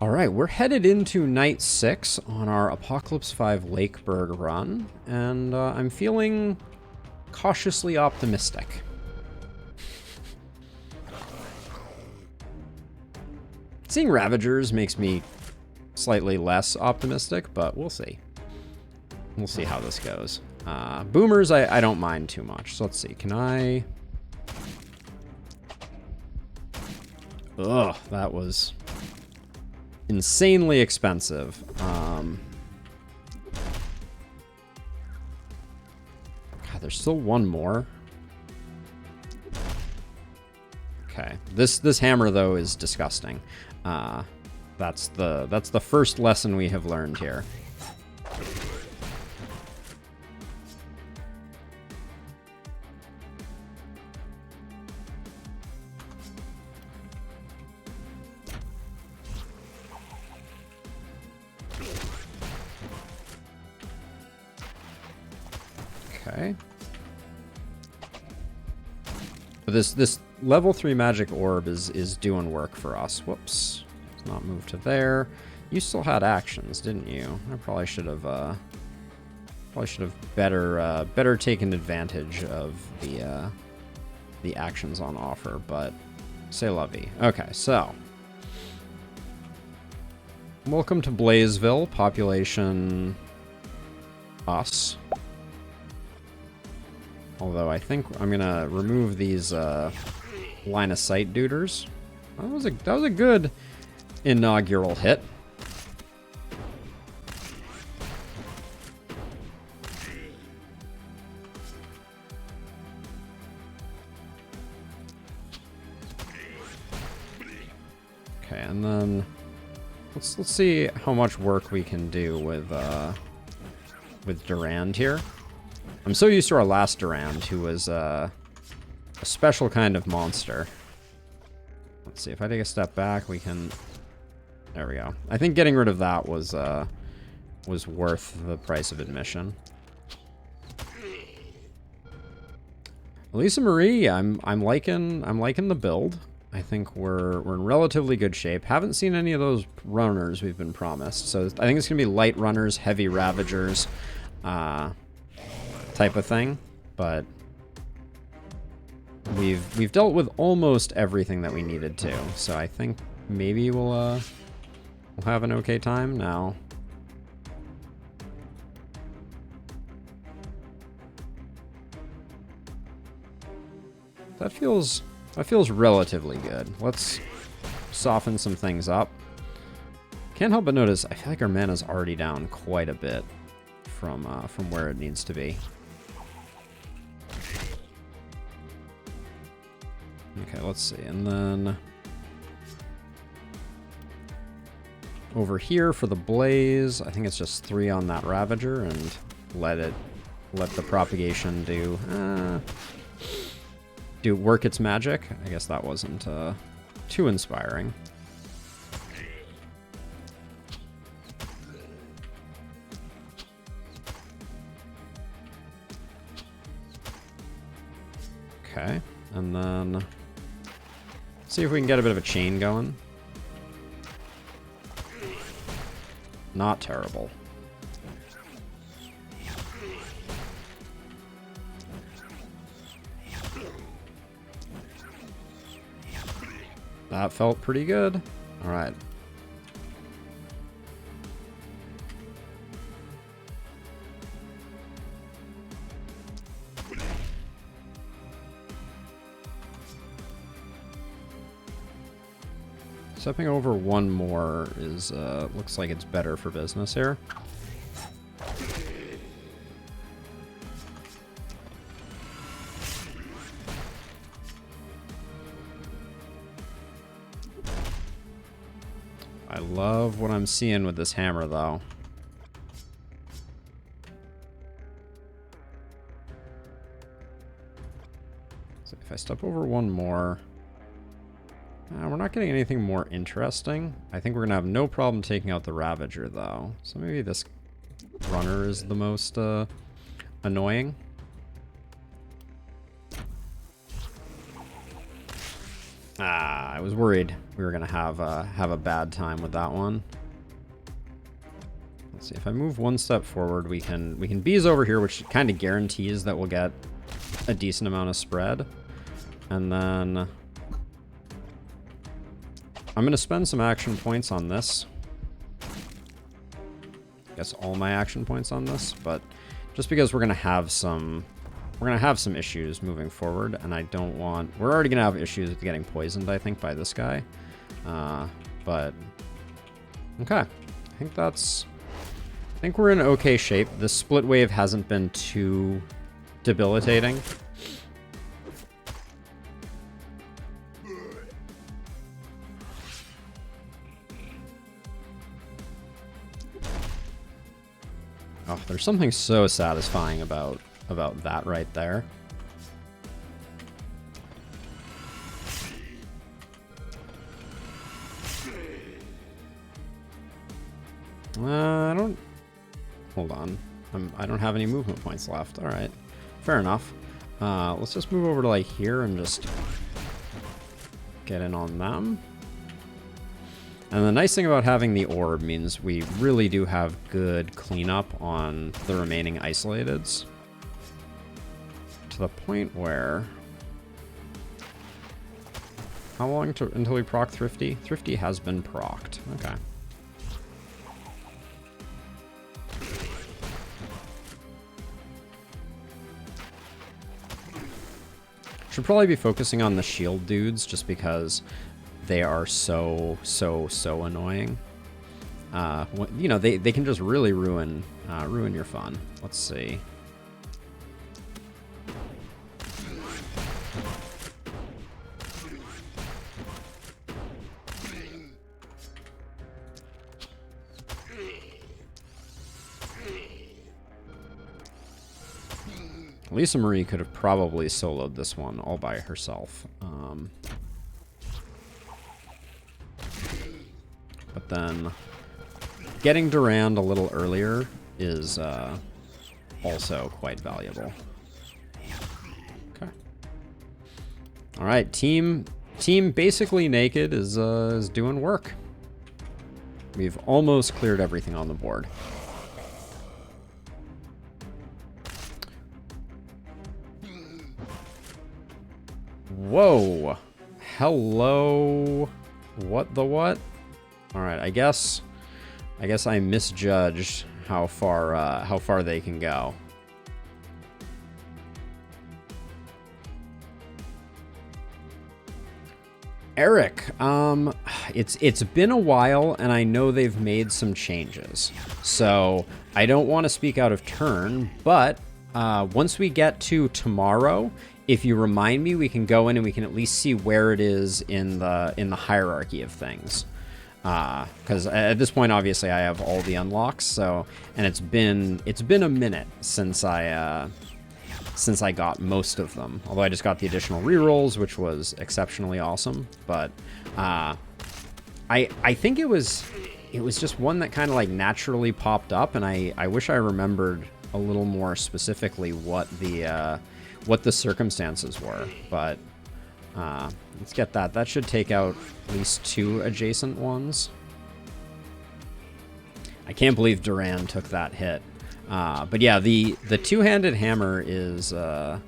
All right, we're headed into night 6 on our Apocalypse 5 Lakeburg run, and I'm feeling cautiously optimistic. Seeing Ravagers makes me slightly less optimistic, but we'll see. We'll see how this goes. Boomers, I don't mind too much. So let's see. Can I... Ugh, that was insanely expensive. God, there's still one more. Okay, this hammer though is disgusting. That's the first lesson we have learned here. Okay. But this level 3 magic orb is doing work for us. Whoops. Let's not move to there. You still had actions, didn't you? I probably should have better taken advantage of the actions on offer, but c'est la vie. Okay, so welcome to Blazeville, population us. Although I think I'm gonna remove these line of sight duders. That was a good inaugural hit. Okay, and then let's see how much work we can do with Durand here. I'm so used to our last Durand, who was a special kind of monster. Let's see, if I take a step back, we can... There we go. I think getting rid of that was worth the price of admission. Lisa Marie, I'm liking the build. I think we're in relatively good shape. Haven't seen any of those runners we've been promised, so I think it's gonna be light runners, heavy ravagers, type of thing, but we've dealt with almost everything that we needed to, so I think maybe we'll have an okay time now. That feels relatively good. Let's soften some things up. Can't help but notice I feel like our mana's already down quite a bit from where it needs to be. Okay, let's see, and then over here for the blaze, I think it's just 3 on that Ravager, and let the propagation do work its magic. I guess that wasn't too inspiring. Okay, and then see if we can get a bit of a chain going. Not terrible. That felt pretty good. All right. Stepping over one more is looks like it's better for business here. I love what I'm seeing with this hammer, though. So if I step over one more... we're not getting anything more interesting. I think we're going to have no problem taking out the Ravager, though. So maybe this runner is the most annoying. I was worried we were gonna have a bad time with that one. Let's see, if I move one step forward, we can bees over here, which kind of guarantees that we'll get a decent amount of spread. And then I'm gonna spend some action points on this. I guess all my action points on this, but just because we're gonna have some issues moving forward, and I don't want... We're already gonna have issues with getting poisoned, I think, by this guy. But okay, I think we're in okay shape. The split wave hasn't been too debilitating. Oh, there's something so satisfying about that right there. I don't... Hold on. I don't have any movement points left. All right. Fair enough. Let's just move over to, like, here and just get in on them. And the nice thing about having the orb means we really do have good cleanup on the remaining isolateds. To the point where... How long until we proc Thrifty? Thrifty has been procced. Okay. Should probably be focusing on the shield dudes just because they are so annoying. You know, they can just really ruin your fun. Let's see. Lisa Marie could have probably soloed this one all by herself. But then getting Durand a little earlier is also quite valuable. Okay. All right, team basically naked is doing work. We've almost cleared everything on the board. Whoa. Hello. What the what? All right, I guess I misjudged how far they can go. Eric, it's been a while, and I know they've made some changes. So I don't want to speak out of turn, but once we get to tomorrow, if you remind me, we can go in and we can at least see where it is in the hierarchy of things. Because at this point, obviously, I have all the unlocks. So, and it's been a minute since I got most of them. Although I just got the additional rerolls, which was exceptionally awesome. But I think it was just one that kind of like naturally popped up, and I wish I remembered a little more specifically what the circumstances were. But let's get that. That should take out at least 2 adjacent ones. I can't believe Durand took that hit. But yeah, the two-handed hammer is a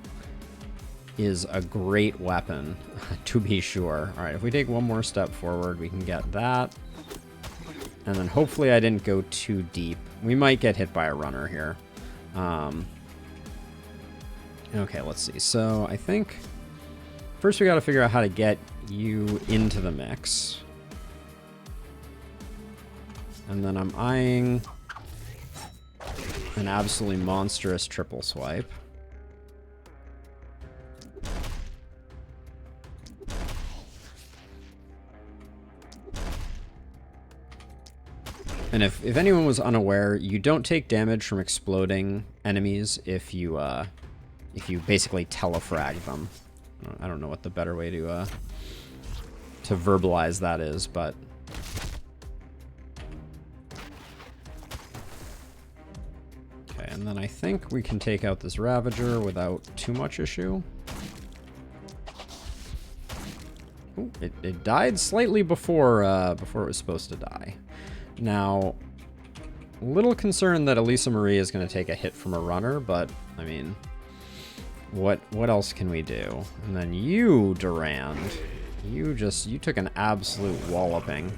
great weapon, to be sure. All right, if we take one more step forward, we can get that. And then hopefully I didn't go too deep. We might get hit by a runner here. Okay, let's see. So I think first we got to figure out how to get you into the mix. And then I'm eyeing an absolutely monstrous triple swipe. And if anyone was unaware, you don't take damage from exploding enemies if you basically telefrag them. I don't know what the better way to verbalize that is, but okay. And then I think we can take out this Ravager without too much issue. Ooh, it died slightly before before it was supposed to die. Now, a little concerned that Elisa Marie is going to take a hit from a runner, but I mean, what else can we do? And then you, Durand, you took an absolute walloping.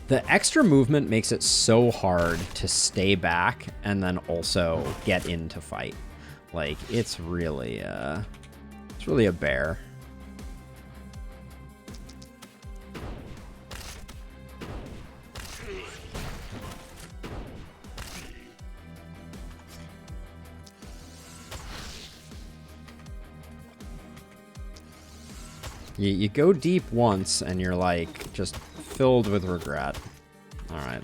The extra movement makes it so hard to stay back and then also get into fight. Like, it's really a bear. You go deep once and you're like just filled with regret. All right,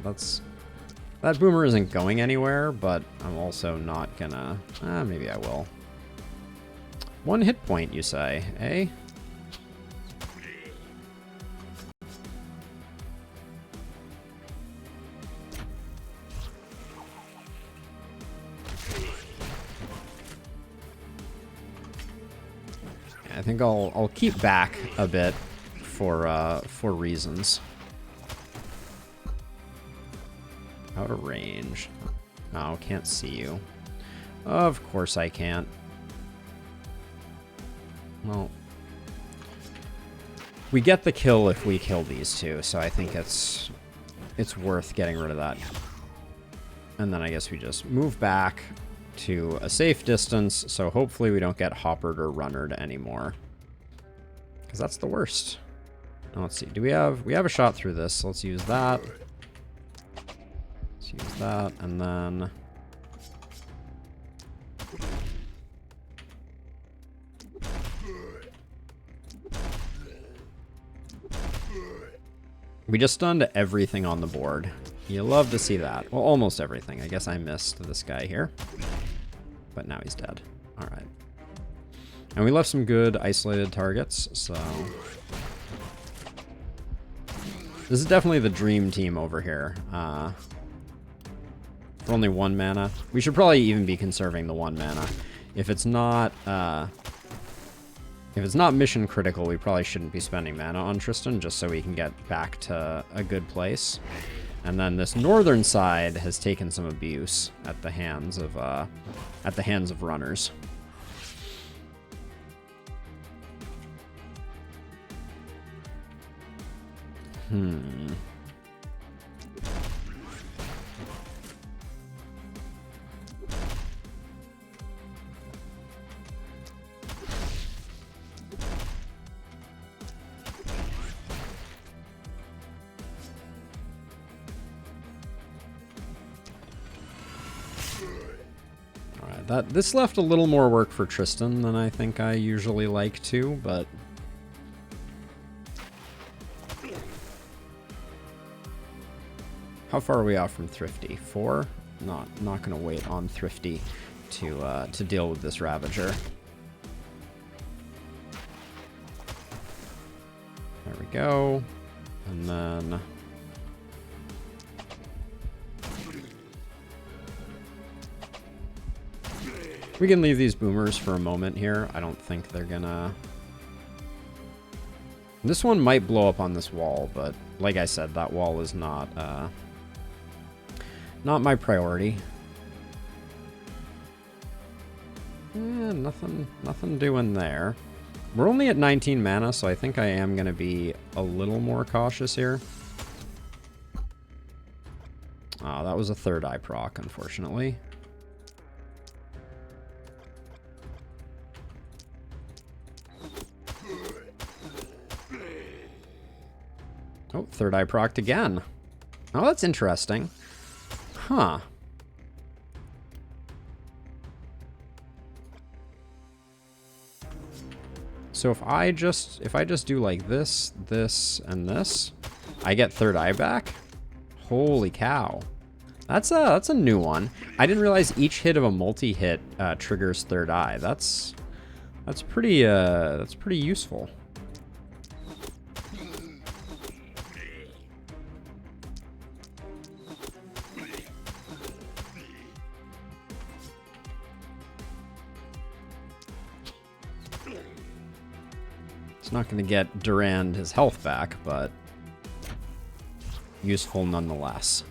that boomer isn't going anywhere, but I'm also not gonna, maybe I will. 1 hit point, you say, eh? I think I'll keep back a bit for reasons. Out of range. Oh, can't see you. Of course I can't. Well, we get the kill if we kill these two, so I think it's worth getting rid of that. And then I guess we just move back to a safe distance, so hopefully we don't get hoppered or runnered anymore. Because that's the worst. Now, let's see. We have a shot through this, so let's use that. Let's use that, and then we just stunned everything on the board. You love to see that. Well, almost everything. I guess I missed this guy here. But now he's dead. All right. And we left some good isolated targets, so this is definitely the dream team over here. For only 1 mana. We should probably even be conserving the 1 mana. If it's not mission critical, we probably shouldn't be spending mana on Tristan, just so we can get back to a good place. And then this northern side has taken some abuse at the hands of runners. This left a little more work for Tristan than I think I usually like to, but how far are we off from Thrifty? 4? Not gonna wait on Thrifty to deal with this Ravager. There we go, and then we can leave these boomers for a moment here. I don't think they're gonna... This one might blow up on this wall, but like I said, that wall is not my priority. Nothing doing there. We're only at 19 mana, so I think I am gonna be a little more cautious here. Oh, that was a 3rd eye proc, unfortunately. Oh, 3rd eye procced again. Oh, that's interesting. Huh. So if I just do like this, this, and this, I get 3rd eye back? Holy cow. That's a new one. I didn't realize each hit of a multi-hit triggers 3rd eye. That's pretty useful. It's not going to get Durand his health back, but useful nonetheless.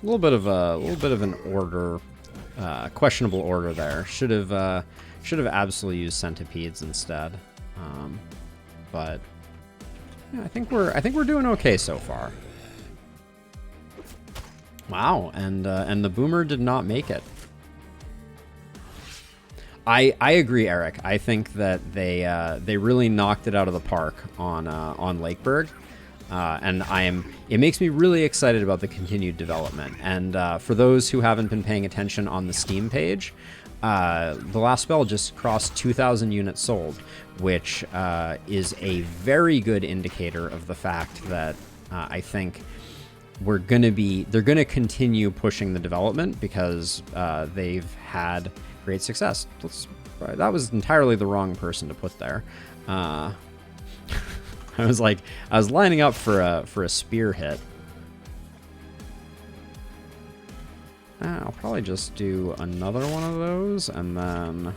A little bit of an order, questionable order there. Should have absolutely used centipedes instead. But yeah, I think we're doing okay so far. Wow, and the boomer did not make it. I agree, Eric. I think that they really knocked it out of the park on Lakeberg. And it makes me really excited about the continued development. And for those who haven't been paying attention on the Steam page, the last spell just crossed 2,000 units sold, which is a very good indicator of the fact that I think they're going to continue pushing the development because they've had great success. That was entirely the wrong person to put there. I was lining up for a spear hit. I'll probably just do another one of those and then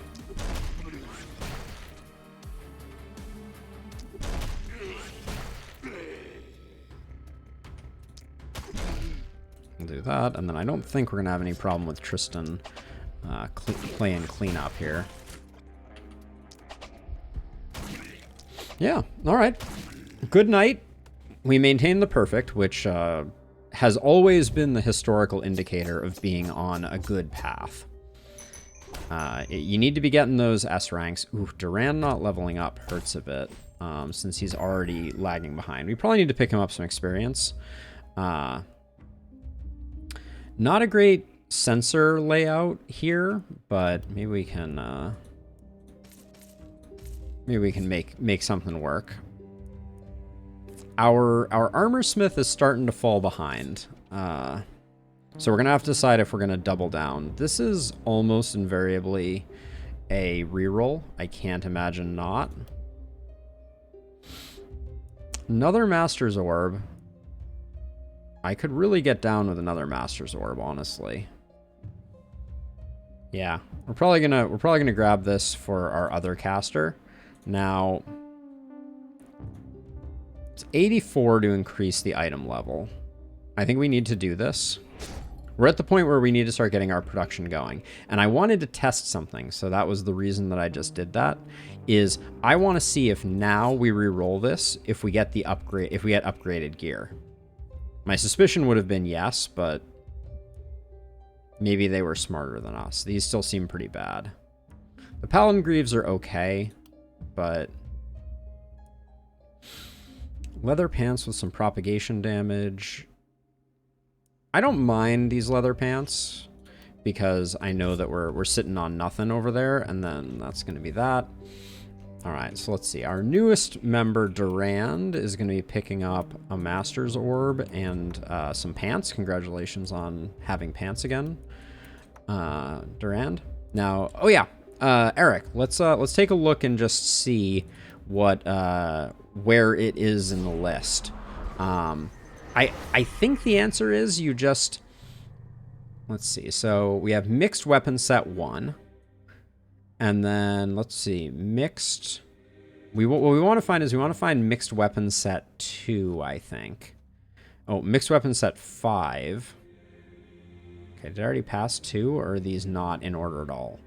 we'll do that, and then I don't think we're gonna have any problem with Tristan playing cleanup here. Yeah, all right. Good night. We maintained the perfect, which has always been the historical indicator of being on a good path. You need to be getting those S ranks. Ooh, Durand not leveling up hurts a bit, since he's already lagging behind. We probably need to pick him up some experience. Not a great sensor layout here, but maybe we can make something work. Our armor smith is starting to fall behind. So we're gonna have to decide if we're gonna double down. This is almost invariably a reroll. I can't imagine not. Another Master's Orb. I could really get down with another Master's Orb, honestly. Yeah, we're probably gonna grab this for our other caster. Now, it's 84 to increase the item level. I think we need to do this. We're at the point where we need to start getting our production going. And I wanted to test something, so that was the reason that I just did that, is I want to see if now we re-roll this, if we get upgraded gear. My suspicion would have been yes, but maybe they were smarter than us. These still seem pretty bad. The Paladin Greaves are okay, but leather pants with some propagation damage. I don't mind these leather pants because I know that we're sitting on nothing over there, and then that's going to be that. All right, so let's see. Our newest member, Durand, is going to be picking up a Master's Orb and some pants. Congratulations on having pants again, Durand. Now, oh yeah, Eric, let's take a look and just see what where it is in the list. I think the answer is you just, let's see. So we have mixed weapon set 1. And then let's see, mixed. What we want to find is we want to find mixed weapon set 2, I think. Oh, mixed weapon set 5. Okay, did I already pass 2, or are these not in order at all?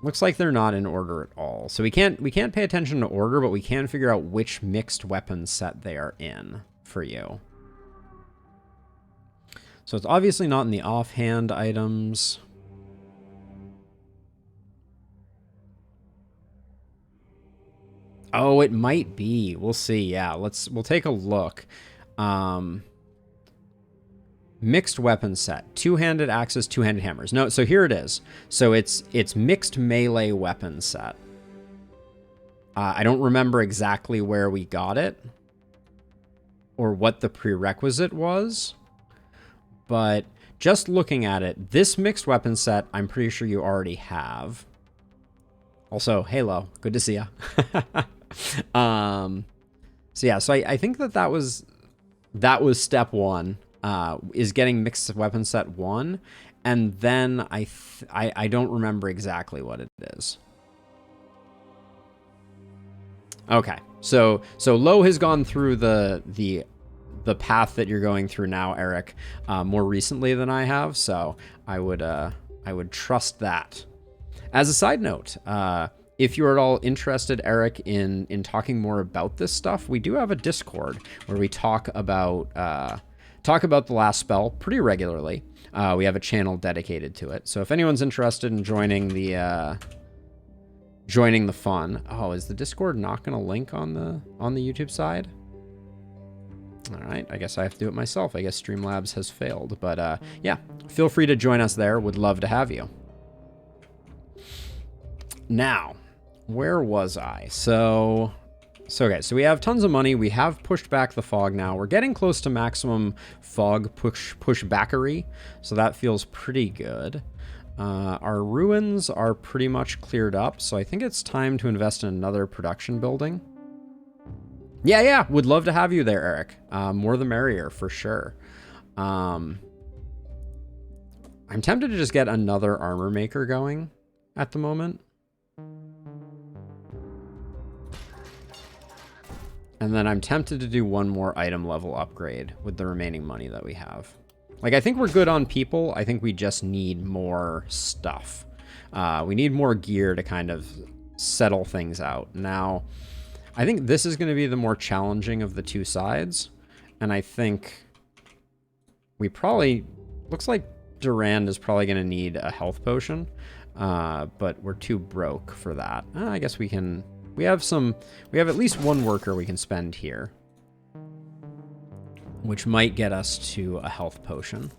Looks like they're not in order at all. So we can't pay attention to order, but we can figure out which mixed weapon set they are in for you. So it's obviously not in the offhand items. Oh, it might be. We'll see. Yeah, we'll take a look. Mixed weapon set. Two-handed axes, two-handed hammers. No, so here it is. So it's mixed melee weapon set. I don't remember exactly where we got it or what the prerequisite was, but just looking at it, this mixed weapon set, I'm pretty sure you already have. Also, Halo, good to see ya. So yeah, so I think that was step one, is getting mixed weapon set 1, and then I don't remember exactly what it is. Okay, so Lo has gone through the path that you're going through now, Eric, more recently than I have, so I would trust that. As a side note, if you're at all interested, Eric, in talking more about this stuff, we do have a Discord where we talk about the last spell pretty regularly. We have a channel dedicated to it, so if anyone's interested in joining the fun. Oh, is the Discord not going to link on the YouTube side? All right, I guess I have to do it myself. I guess Streamlabs has failed, but yeah, feel free to join us there. Would love to have you. Now, where was I? So okay, so we have tons of money. We have pushed back the fog now. We're getting close to maximum fog pushbackery, so that feels pretty good. Our ruins are pretty much cleared up, so I think it's time to invest in another production building. Yeah, would love to have you there, Eric. More the merrier, for sure. I'm tempted to just get another armor maker going at the moment. And then I'm tempted to do one more item level upgrade with the remaining money that we have. Like, I think we're good on people. I think we just need more stuff. We need more gear to kind of settle things out. Now, I think this is going to be the more challenging of the two sides. And I think we probably... Looks like Durand is probably going to need a health potion. But we're too broke for that. I guess we can... We have at least one worker we can spend here, which might get us to a health potion.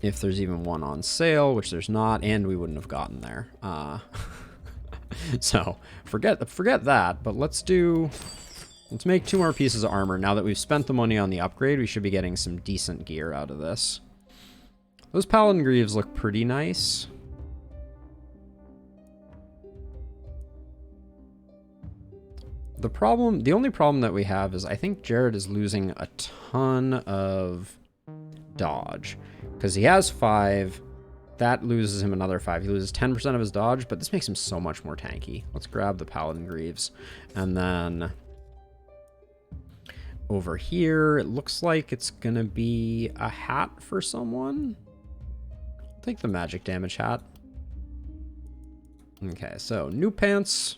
If there's even one on sale, which there's not, and we wouldn't have gotten there. So forget that, but let's make 2 more pieces of armor. Now that we've spent the money on the upgrade, we should be getting some decent gear out of this. Those paladin greaves look pretty nice. The only problem that we have is I think Jared is losing a ton of dodge because he has 5. That loses him another 5. He loses 10% of his dodge, but this makes him so much more tanky. Let's grab the paladin greaves. And then over here, it looks like it's going to be a hat for someone. I'll take the magic damage hat. Okay, so new pants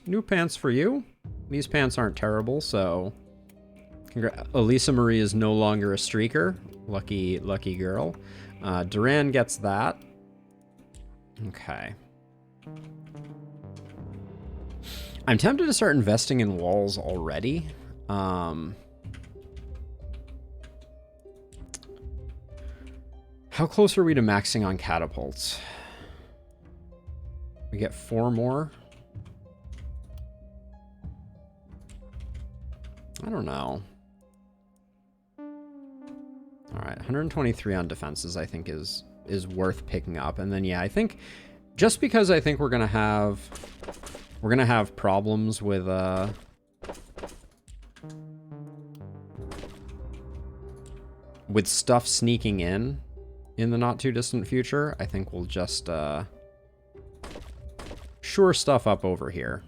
for you. These pants aren't terrible, so Elisa Marie is no longer a streaker. Lucky girl. Durand gets that. Okay. I'm tempted to start investing in walls already. How close are we to maxing on catapults? We get 4 more. I don't know. All right, 123 on defenses I think is worth picking up. And then yeah, I think just because I think we're going to have problems with stuff sneaking in the not too distant future, I think we'll just shore stuff up over here.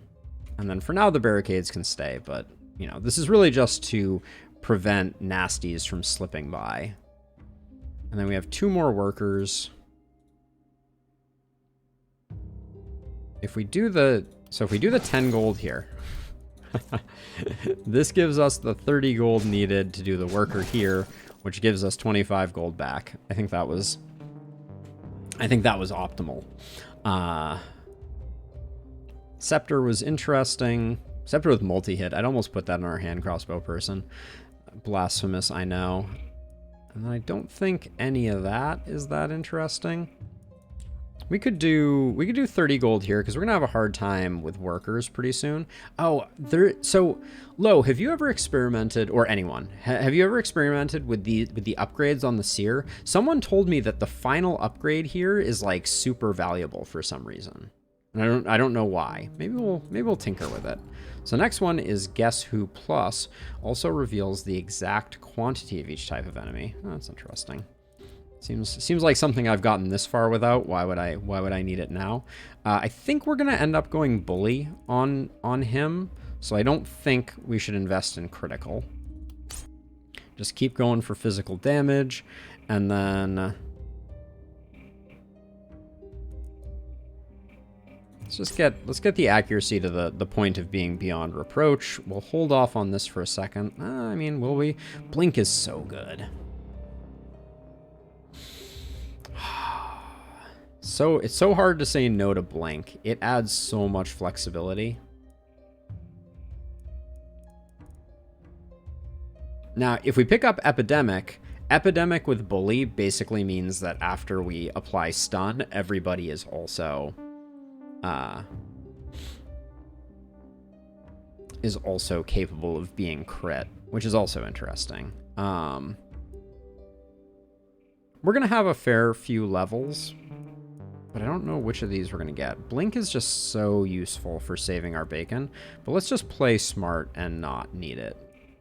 And then for now the barricades can stay, but you know, this is really just to prevent nasties from slipping by. And then we have 2 more workers. If we do the 10 gold here, this gives us the 30 gold needed to do the worker here, which gives us 25 gold back. I think that was optimal. Scepter was interesting. Scepter with multi-hit. I'd almost put that in our hand crossbow person. Blasphemous, I know. And I don't think any of that is that interesting. We could do 30 gold here because we're gonna have a hard time with workers pretty soon. Oh, so Lo, have you ever experimented, or anyone, have you ever experimented with the upgrades on the seer? Someone told me that the final upgrade here is like super valuable for some reason. And I don't know why. Maybe we'll tinker with it. So next one is Guess Who Plus. Also reveals the exact quantity of each type of enemy. Oh, that's interesting. Seems like something I've gotten this far without. Why would I need it now? I think we're gonna end up going bully on him. So I don't think we should invest in critical. Just keep going for physical damage, and then let's get the accuracy to the point of being beyond reproach. We'll hold off on this for a second. I mean, will we? Blink is so good. So it's so hard to say no to Blink. It adds so much flexibility. Now, if we pick up Epidemic with Bully basically means that after we apply stun, everybody is also capable of being crit, which is also interesting. We're gonna have a fair few levels, but I don't know which of these we're gonna get. Blink is just so useful for saving our bacon, but let's just play smart and not need it.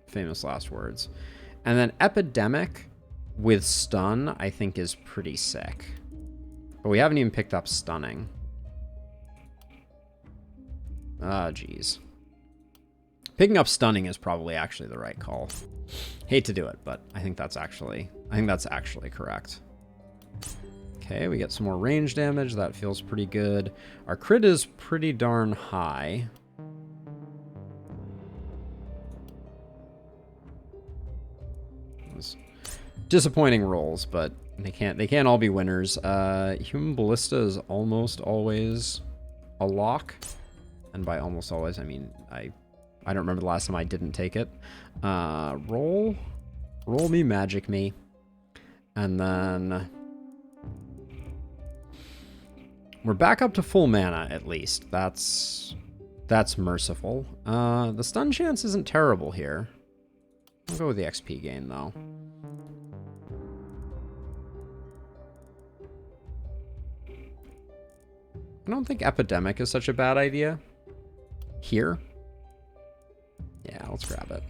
Famous last words. And then Epidemic with stun, I think, is pretty sick. But we haven't even picked up stunning. Ah, geez. Picking up stunning is probably actually the right call. Hate to do it, but I think that's actually correct. Okay, we get some more range damage. That feels pretty good. Our crit is pretty darn high. Disappointing rolls, but they can't all be winners. Human Ballista is almost always a lock, and by almost always I mean I don't remember the last time I didn't take it. Roll me, magic me, and then we're back up to full mana at least. That's merciful. The stun chance isn't terrible here. I'll go with the XP gain though. I don't think Epidemic is such a bad idea. Here? Yeah, let's grab it.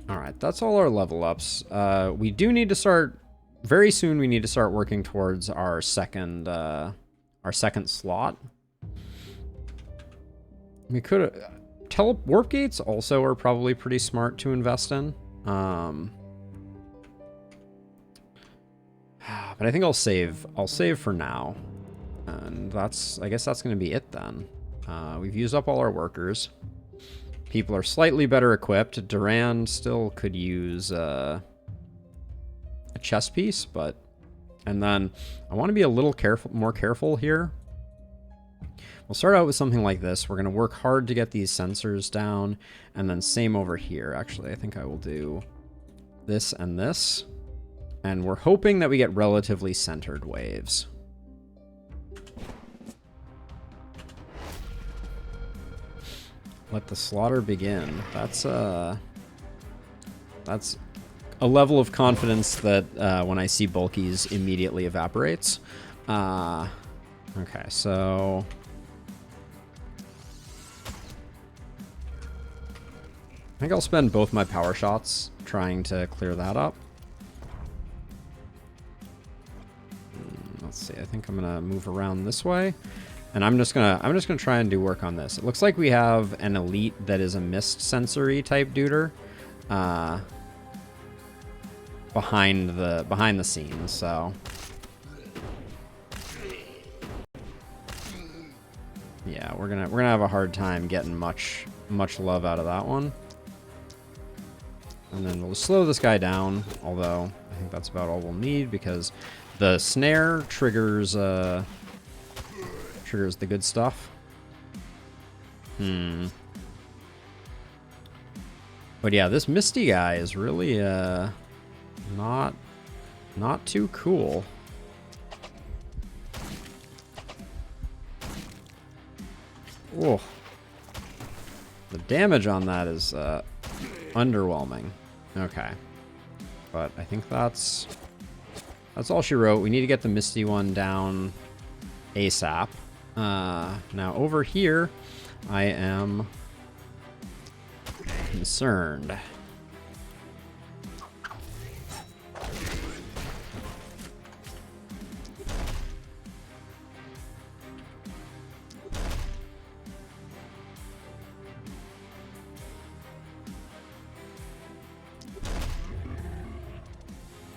Alright, that's all our level ups. We do need to start... Very soon we need to start working towards our second slot. We could... Warp gates also are probably pretty smart to invest in. But I think I'll save for now. And I guess that's going to be it then. We've used up all our workers. People are slightly better equipped. Durand still could use a chest piece, but... And then I want to be a little more careful here. We'll start out with something like this. We're going to work hard to get these sensors down. And then same over here. Actually, I think I will do this and this. And we're hoping that we get relatively centered waves. Let the slaughter begin. That's a level of confidence that when I see bulkies immediately evaporates. Okay, so... I think I'll spend both my power shots trying to clear that up. Let's see. I think I'm gonna move around this way, and I'm just gonna try and do work on this. It looks like we have an elite that is a mist sensory type duder behind the scenes. So yeah, we're gonna have a hard time getting much love out of that one. And then we'll slow this guy down. Although I think that's about all we'll need because the snare triggers the good stuff. But yeah, this Misty guy is really not too cool. Whoa. The damage on that is underwhelming. Okay. But I think that's all she wrote. We need to get the Misty one down ASAP. Now over here, I am concerned.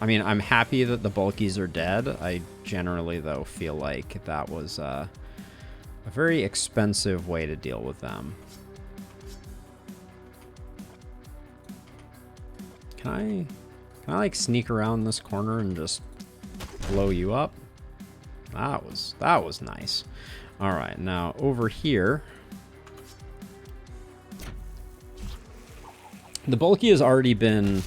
I mean, I'm happy that the bulkies are dead. I generally, though, feel like that was a very expensive way to deal with them. Can I like sneak around this corner and just blow you up? That was nice. All right, now over here, the bulky has already been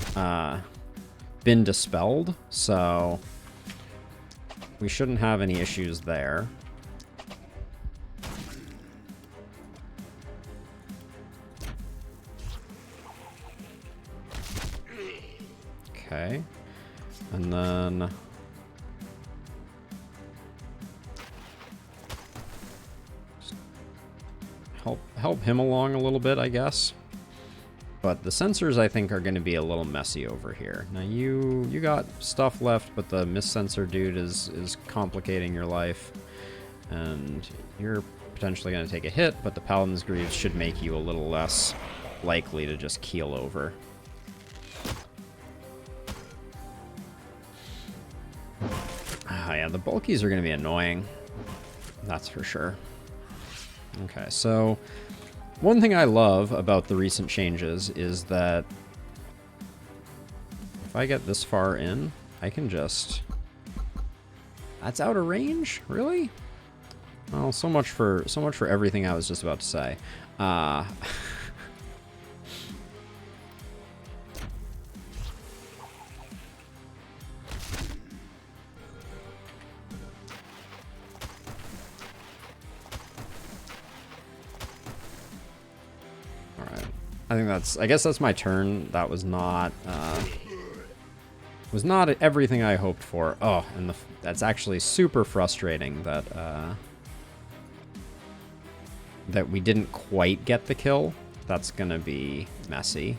dispelled, so we shouldn't have any issues there. Okay, and then help him along a little bit, I guess. But the sensors, I think, are going to be a little messy over here. Now, you got stuff left, but the miss sensor dude is complicating your life. And you're potentially going to take a hit, but the Paladin's Greaves should make you a little less likely to just keel over. Yeah, the bulkies are going to be annoying. That's for sure. Okay, so one thing I love about the recent changes is that if I get this far in, I can just... That's out of range? Really? Well, so much for everything I was just about to say. I guess that's my turn. That was not everything I hoped for. Oh, and that's actually super frustrating that that we didn't quite get the kill. That's gonna be messy.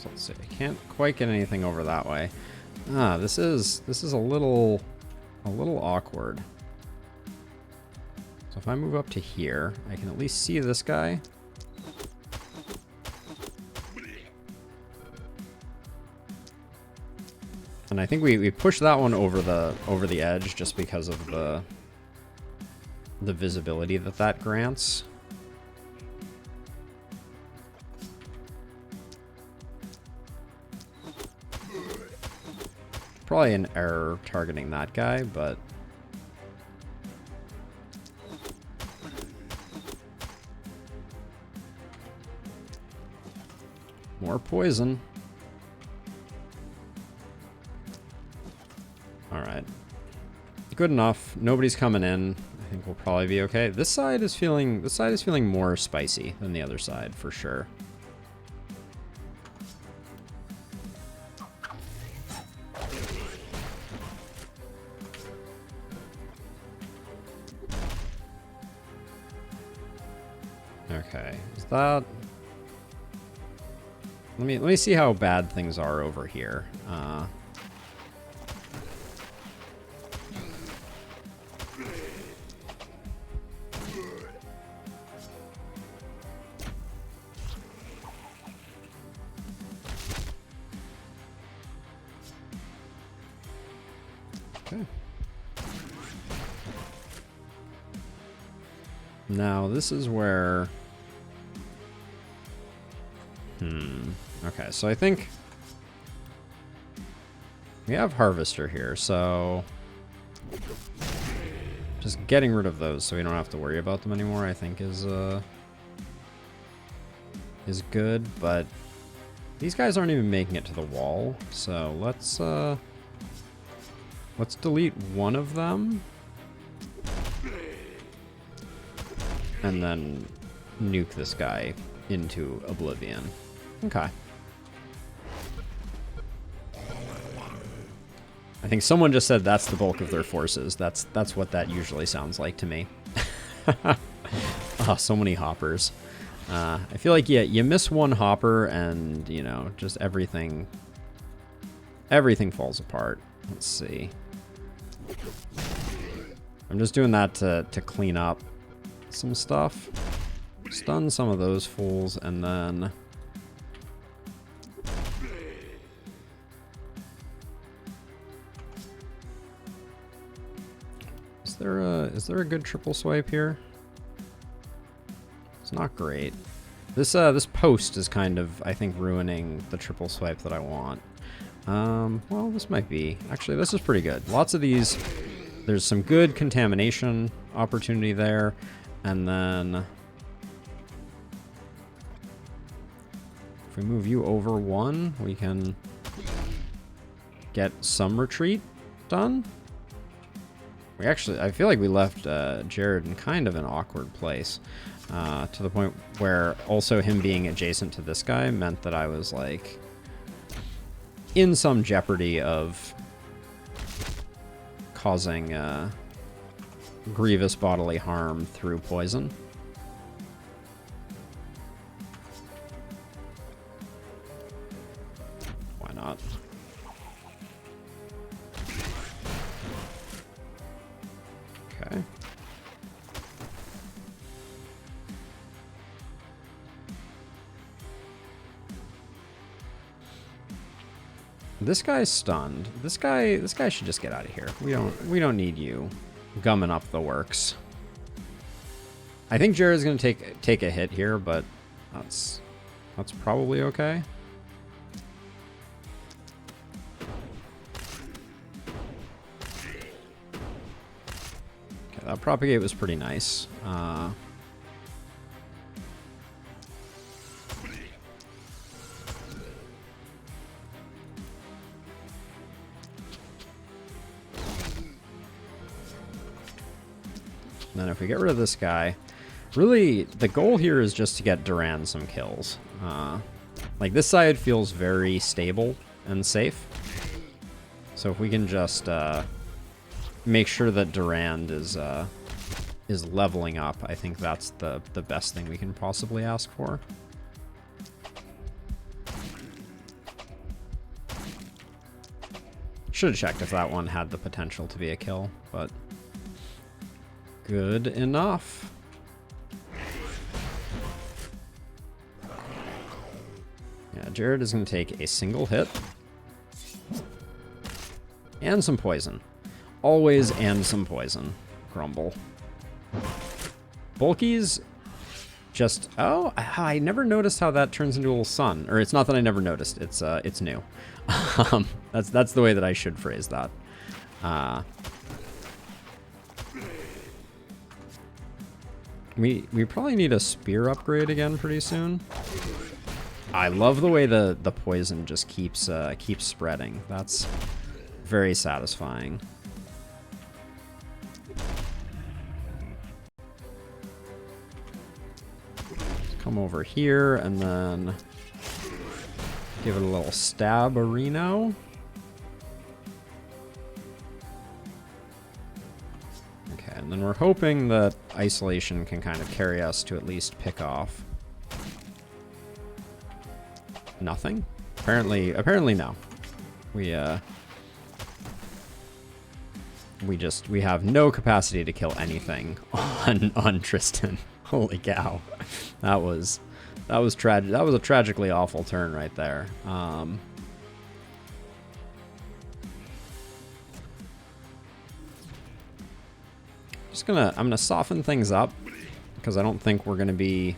Let's see. I can't quite get anything over that way. This is a little awkward. So if I move up to here, I can at least see this guy. And I think we pushed that one over the edge just because of the visibility that grants. Probably an error targeting that guy, but more poison. All right, good enough. Nobody's coming in. I think we'll probably be okay. This side is feeling more spicy than the other side for sure. Okay, is that... Let me see how bad things are over here. Okay. Now this is where... Okay, so I think we have Harvester here, so just getting rid of those so we don't have to worry about them anymore, I think is good, but these guys aren't even making it to the wall, so let's delete one of them and then nuke this guy into oblivion. Okay. I think someone just said that's the bulk of their forces. That's what that usually sounds like to me. Oh, so many hoppers. I feel like, yeah, you miss one hopper and, you know, just everything falls apart. Let's see. I'm just doing that to clean up some stuff. Stun some of those fools, and then... Is there a good triple swipe here? It's not great. This post is kind of, I think, ruining the triple swipe that I want. Well, this might be. Actually, this is pretty good. Lots of these. There's some good contamination opportunity there. And then if we move you over one, we can get some retreat done. We actually, I feel like we left Jared in kind of an awkward place. To the point where also him being adjacent to this guy meant that I was like in some jeopardy of causing grievous bodily harm through poison. Why not? Okay. This guy's stunned. This guy should just get out of here. We don't need you gumming up the works. I think Jared's gonna take a hit here, but that's probably okay. Okay, that propagate was pretty nice. And then if we get rid of this guy, really the goal here is just to get Duran some kills. Like this side feels very stable and safe. So if we can just make sure that Durand is leveling up, I think that's the best thing we can possibly ask for. Should have checked if that one had the potential to be a kill, but good enough. Yeah, Jared is going to take a single hit. And some poison. Always and some poison. Grumble. Bulkies just... Oh, I never noticed how that turns into a little sun. Or it's not that I never noticed. It's new. That's the way that I should phrase that. We probably need a spear upgrade again pretty soon. I love the way the poison just keeps spreading. That's very satisfying. Come over here and then give it a little stab-a-reno. Okay, and then we're hoping that isolation can kind of carry us to at least pick off. Nothing? Apparently no. We have no capacity to kill anything on Tristan. Holy cow. That was tragic. That was a tragically awful turn right there. I'm gonna soften things up because I don't think we're gonna be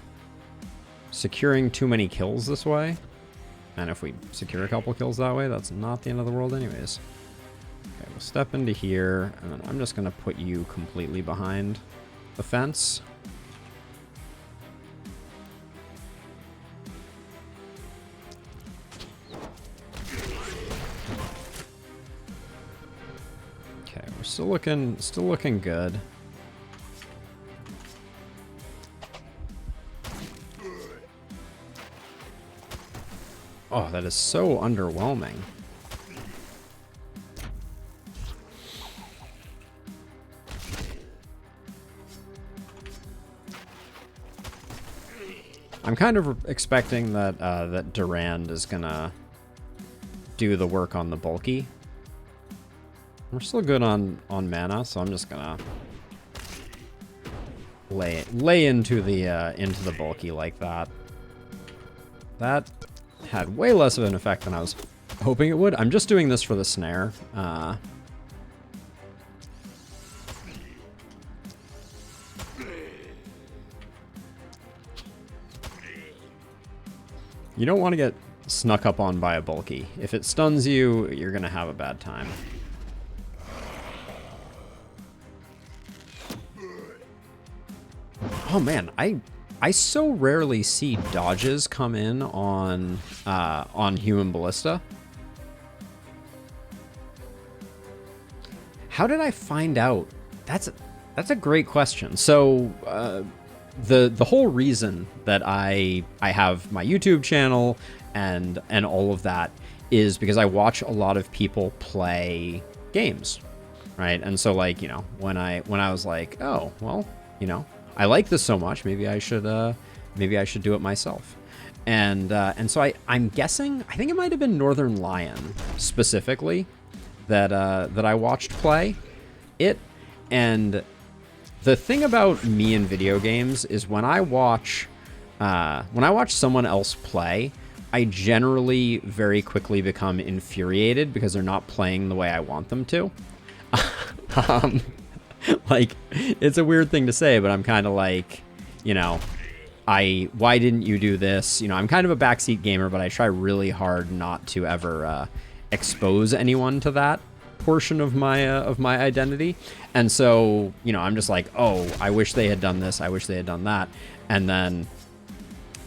securing too many kills this way. And if we secure a couple kills that way, that's not the end of the world anyways. Okay, we'll step into here, and then I'm just gonna put you completely behind the fence. Okay, we're still looking good. Oh, that is so underwhelming. I'm kind of expecting that that Durand is gonna do the work on the bulky. We're still good on mana, so I'm just gonna lay into the bulky like that. That had way less of an effect than I was hoping it would. I'm just doing this for the snare. You don't want to get snuck up on by a bulky. If it stuns you, you're gonna have a bad time. Oh man, I so rarely see dodges come in on Human Ballista. How did I find out? That's a great question. So the whole reason that I have my YouTube channel and all of that is because I watch a lot of people play games, right? And so like, you know, when I was like, oh well, you know, I like this so much, maybe I should do it myself. And so I'm guessing, I think it might have been Northern Lion specifically that I watched play it. And the thing about me in video games is when I watch someone else play, I generally very quickly become infuriated because they're not playing the way I want them to. Like, it's a weird thing to say, but I'm kind of like, you know, why didn't you do this? You know, I'm kind of a backseat gamer, but I try really hard not to ever expose anyone to that portion of my identity. And so, you know, I'm just like, oh, I wish they had done this. I wish they had done that. And then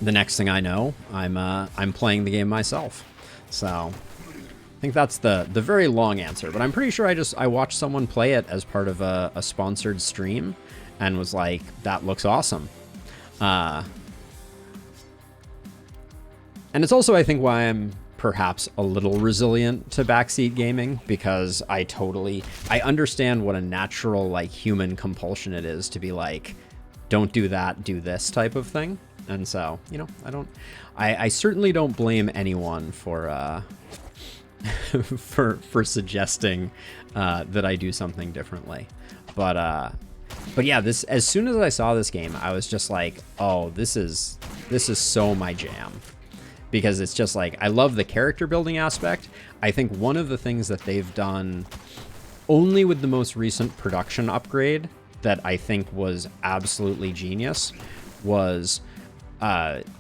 the next thing I know, I'm playing the game myself. So I think that's the very long answer, but I'm pretty sure I watched someone play it as part of a sponsored stream and was like, that looks awesome. And it's also, I think, why I'm perhaps a little resilient to backseat gaming, because I understand what a natural, like, human compulsion it is to be like, don't do that, do this type of thing. And so, you know, I certainly don't blame anyone for for suggesting that I do something differently. But yeah, as soon as I saw this game, I was just like, oh, this is so my jam. Because it's just like, I love the character building aspect. I think one of the things that they've done only with the most recent production upgrade that I think was absolutely genius was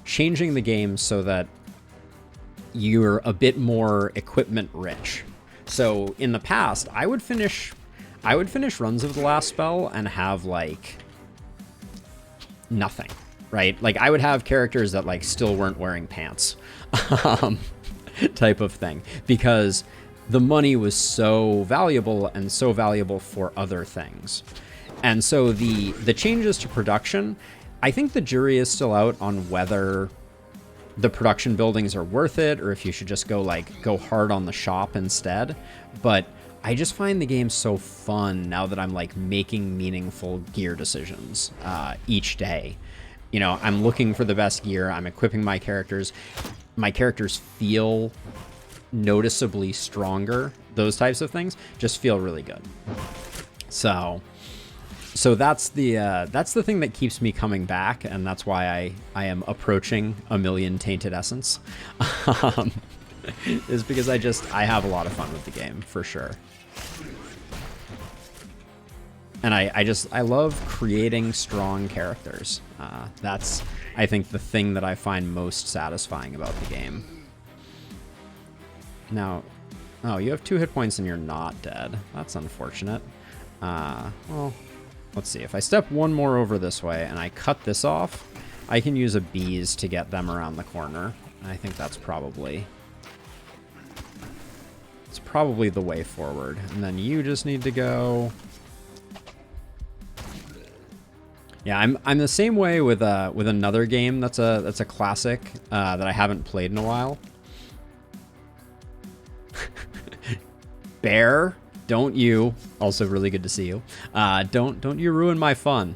changing the game so that you're a bit more equipment rich. So in the past, I would finish runs of the last spell and have like nothing, right? Like I would have characters that like still weren't wearing pants, type of thing, because the money was so valuable and so valuable for other things. And so the changes to production, I think the jury is still out on whether the production buildings are worth it or if you should just go hard on the shop instead. But I just find the game so fun now that I'm like making meaningful gear decisions each day. You know, I'm looking for the best gear. I'm equipping my characters. My characters feel noticeably stronger. Those types of things just feel really good. So that's the thing that keeps me coming back, and that's why I am approaching 1 million tainted essence. Is because I have a lot of fun with the game, for sure. And I love creating strong characters. That's, I think, the thing that I find most satisfying about the game. Now, oh, you have 2 hit points and you're not dead. That's unfortunate. Well, let's see. If I step one more over this way and I cut this off, I can use a bees to get them around the corner. I think that's probably the way forward. And then you just need to go. Yeah, I'm the same way with another game that's a classic that I haven't played in a while. Bear, don't you, also really good to see you, don't you ruin my fun.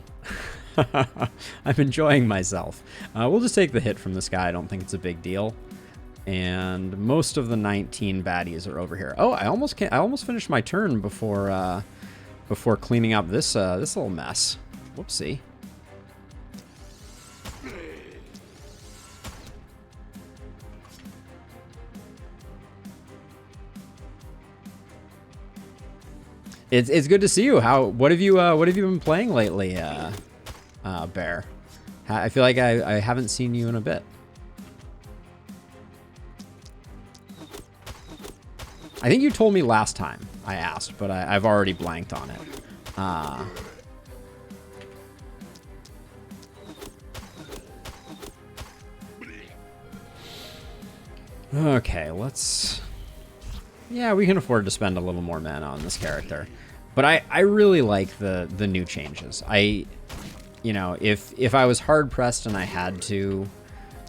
I'm enjoying myself. We'll just take the hit from this guy. I don't think it's a big deal. And most of the 19 baddies are over here. Oh, I almost finished my turn before cleaning up this little mess. Whoopsie. It's good to see you. What have you been playing lately, Bear? I feel like I haven't seen you in a bit. I think you told me last time I asked, but I've already blanked on it. Okay, let's... Yeah, we can afford to spend a little more mana on this character. But I really like the new changes. You know, if I was hard-pressed and I had to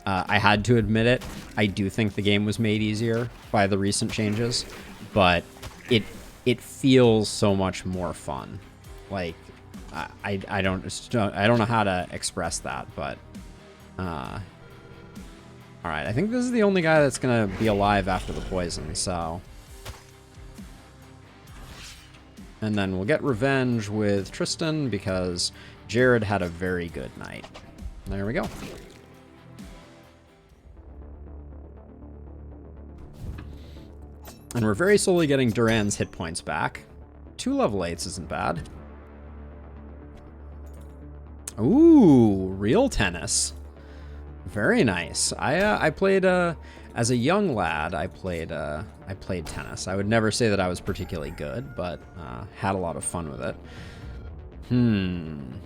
admit it, I do think the game was made easier by the recent changes. But it feels so much more fun. Like, I don't know how to express that, but... Alright, I think this is the only guy that's gonna be alive after the poison, so... And then we'll get revenge with Tristan because Jared had a very good night. There we go. And we're very slowly getting Duran's hit points back. 2 level 8s isn't bad. Ooh, real tennis. Very nice. I played as a young lad. I played tennis. I would never say that I was particularly good, but had a lot of fun with it. And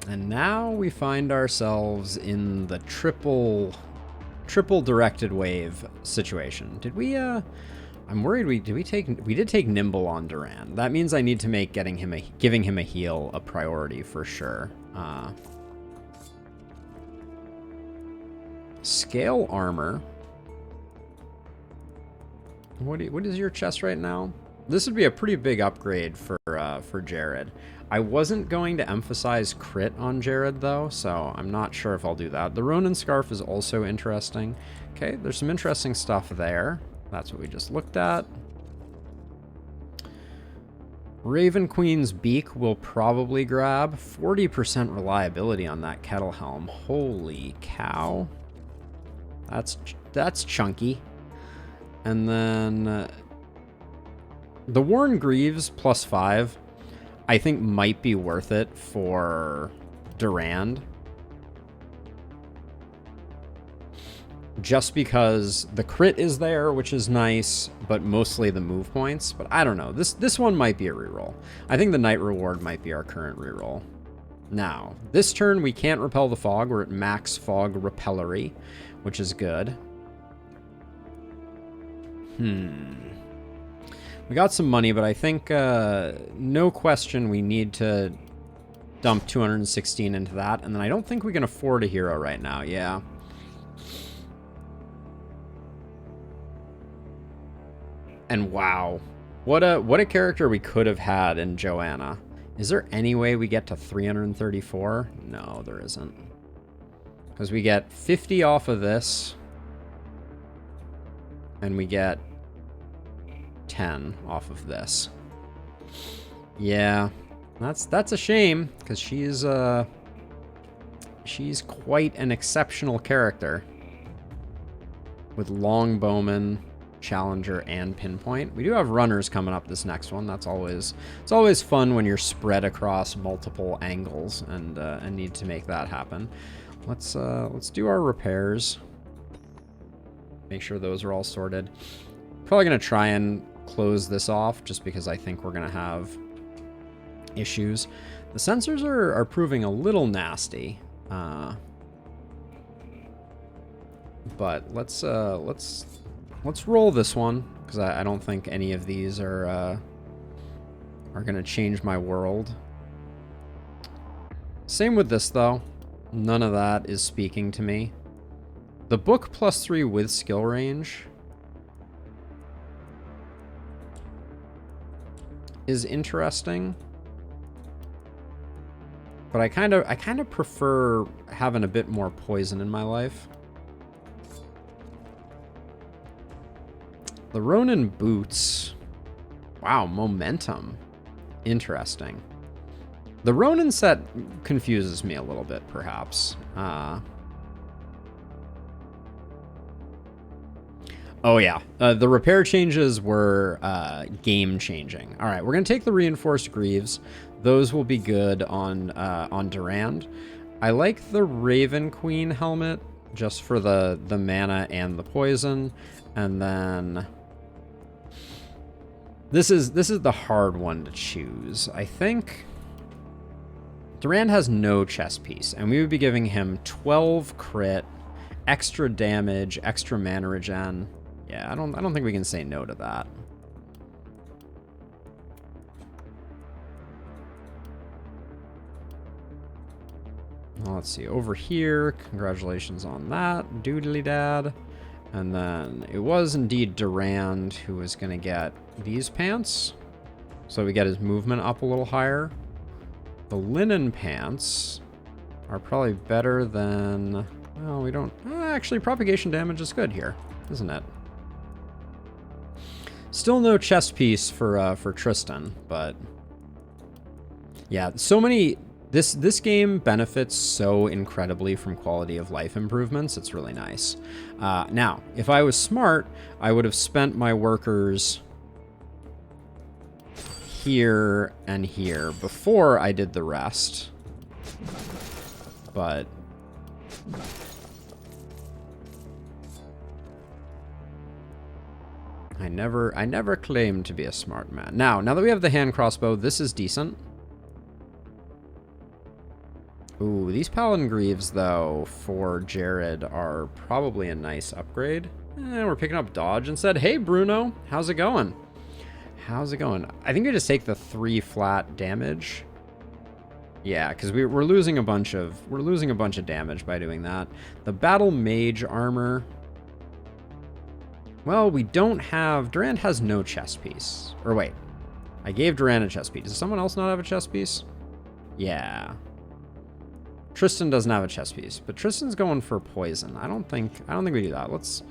now we find ourselves in the triple directed wave situation. Did we? I'm worried we did take Nimble on Duran. That means I need to make giving him a heal a priority for sure. Scale armor. What is your chest right now? This would be a pretty big upgrade for Jared. I wasn't going to emphasize crit on Jared though, so I'm not sure if I'll do that. The Ronin scarf is also interesting. Okay, there's some interesting stuff there. That's what we just looked at. Raven Queen's beak will probably grab. 40% reliability on that kettle helm. Holy cow. That's chunky. And then the Worn Greaves +5 I think might be worth it for Durand. Just because the crit is there, which is nice, but mostly the move points. But I don't know. This one might be a reroll. I think the Night Reward might be our current reroll. Now, this turn we can't repel the fog. We're at max fog repellery, which is good. We got some money, but I think no question we need to dump 216 into that. And then I don't think we can afford a hero right now. Yeah. And wow, what a character we could have had in Joanna. Is there any way we get to 334? No, there isn't. Because we get 50 off of this. And we get 10 off of this. Yeah, that's a shame, because she's quite an exceptional character. With Longbowman, Challenger, and Pinpoint. We do have runners coming up this next one. It's always fun when you're spread across multiple angles and need to make that happen. Let's do our repairs. Make sure those are all sorted. Probably gonna try and close this off just because I think we're gonna have issues. The sensors are proving a little nasty. But let's roll this one, because I don't think any of these are gonna change my world. Same with this though. None of that is speaking to me. The book +3 with skill range. is interesting. But I kind of prefer having a bit more poison in my life. The Ronin boots. Wow, momentum. Interesting. The Ronin set confuses me a little bit, perhaps. Oh yeah, the repair changes were game-changing. All right, we're gonna take the reinforced greaves. Those will be good on Durand. I like the Raven Queen helmet just for the mana and the poison, and then this is the hard one to choose. I think Durand has no chess piece, and we would be giving him 12 crit, extra damage, extra mana regen. Yeah, I don't think we can say no to that. Well, let's see, over here, congratulations on that, doodly dad. And then it was indeed Durand who was gonna get these pants. So we get his movement up a little higher. The linen pants are probably better than, well, we don't, actually propagation damage is good here, isn't it? Still no chest piece for Tristan, but yeah, so many, this game benefits so incredibly from quality of life improvements. It's really nice. Now, if I was smart, I would have spent my workers here and here before I did the rest, but I never claimed to be a smart man. Now that we have the hand crossbow, this is decent. Ooh, these Paladin Greaves, though, for Jared are probably a nice upgrade. We're picking up dodge instead. Hey, Bruno, how's it going? How's it going? I think we just take the 3 flat damage. Yeah, because we're losing a bunch of damage by doing that. The Battle Mage armor. Well, we don't have... Durand has no chest piece. Or wait, I gave Durand a chest piece. Does someone else not have a chest piece? Yeah. Tristan doesn't have a chest piece, but Tristan's going for poison. I don't think we do that. Let's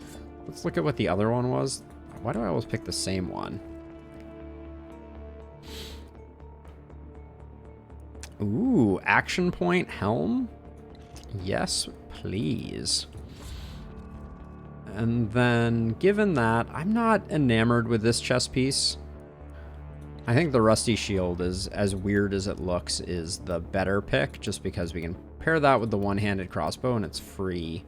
look at what the other one was. Why do I always pick the same one? Ooh, action point helm? Yes, please. And then, given that, I'm not enamored with this chest piece. I think the Rusty Shield, is as weird as it looks, is the better pick, just because we can pair that with the one-handed crossbow, and it's free.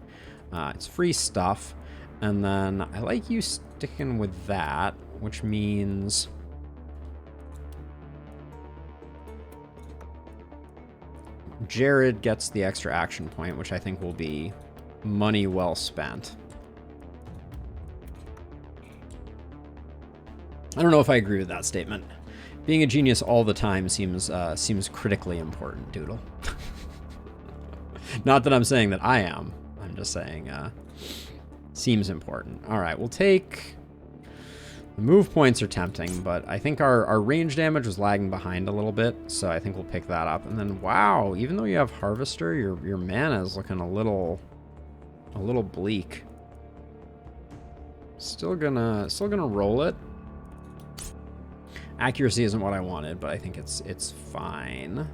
It's free stuff. And then I like you sticking with that, which means... Jared gets the extra action point, which I think will be money well spent. I don't know if I agree with that statement. Being a genius all the time seems critically important, Doodle. Not that I'm saying that I am. I'm just saying seems important. All right, we'll take... The move points are tempting, but I think our range damage was lagging behind a little bit, so I think we'll pick that up. And then, wow, even though you have Harvester, your mana is looking a little bleak. Still gonna roll it. Accuracy isn't what I wanted, but I think it's fine.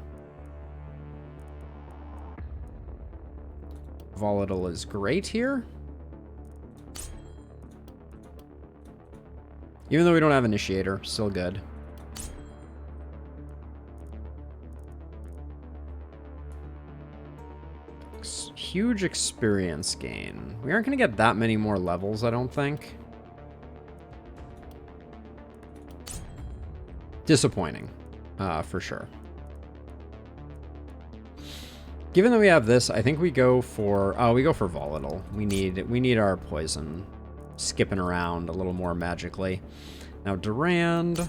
Volatile is great here. Even though we don't have Initiator, still good. Huge experience gain. We aren't going to get that many more levels, I don't think. Disappointing, for sure. Given that we have this, I think we go for Volatile. We need our poison skipping around a little more magically. Now Durand,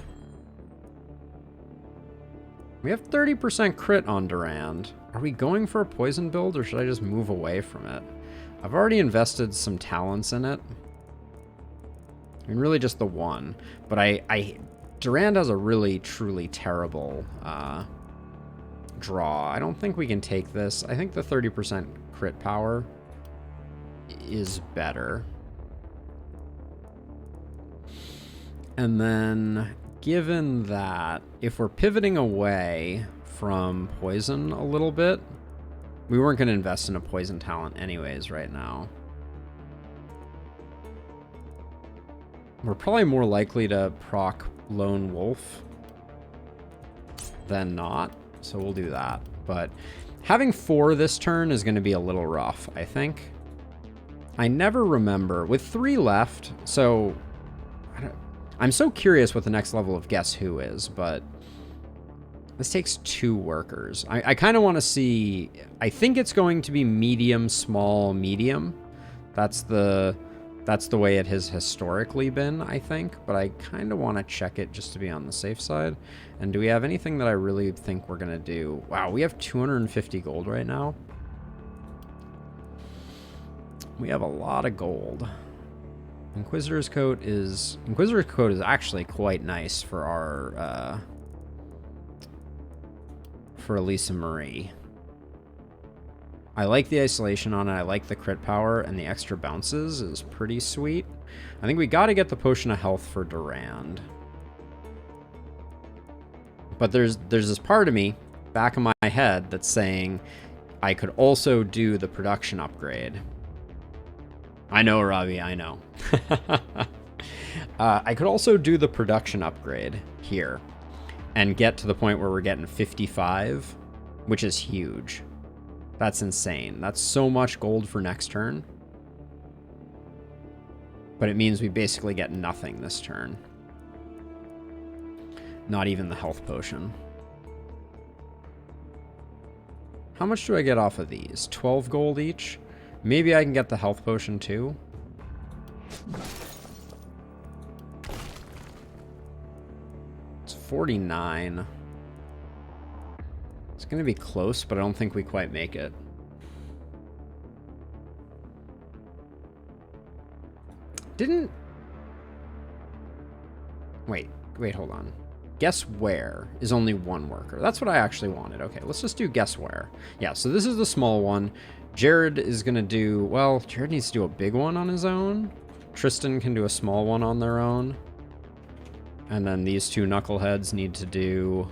we have 30% crit on Durand. Are we going for a poison build, or should I just move away from it? I've already invested some talents in it. I mean, really just the one, but I Durand has a really, truly terrible draw. I don't think we can take this. I think the 30% crit power is better. And then, given that, if we're pivoting away from poison a little bit, we weren't going to invest in a poison talent anyways right now. We're probably more likely to proc Lone Wolf than not, so we'll do that. But having 4 this turn is going to be a little rough, I think. I never remember. With 3 left, so... I'm so curious what the next level of Guess Who is, but... This takes 2 workers. I kind of want to see... I think it's going to be medium, small, medium. That's the way it has historically been, I think. But I kind of want to check it just to be on the safe side. And do we have anything that I really think we're going to do? Wow, we have 250 gold right now. We have a lot of gold. Inquisitor's Coat is actually quite nice for our... for Elisa Marie. I like the isolation on it, I like the crit power, and the extra bounces is pretty sweet. I think we gotta get the Potion of Health for Durand. But there's this part of me, back of my head, that's saying I could also do the production upgrade. I know, Robbie, I know. I could also do the production upgrade here and get to the point where we're getting 55, which is huge. That's insane. That's so much gold for next turn. But it means we basically get nothing this turn. Not even the health potion. How much do I get off of these? 12 gold each? Maybe I can get the health potion too. It's 49. It's going to be close, but I don't think we quite make it. Wait, hold on. Guess where is only 1 worker. That's what I actually wanted. Okay, let's just do guess where. Yeah, so this is the small one. Jared is going to do... Well, Jared needs to do a big one on his own. Tristan can do a small one on their own. And then these 2 knuckleheads need to do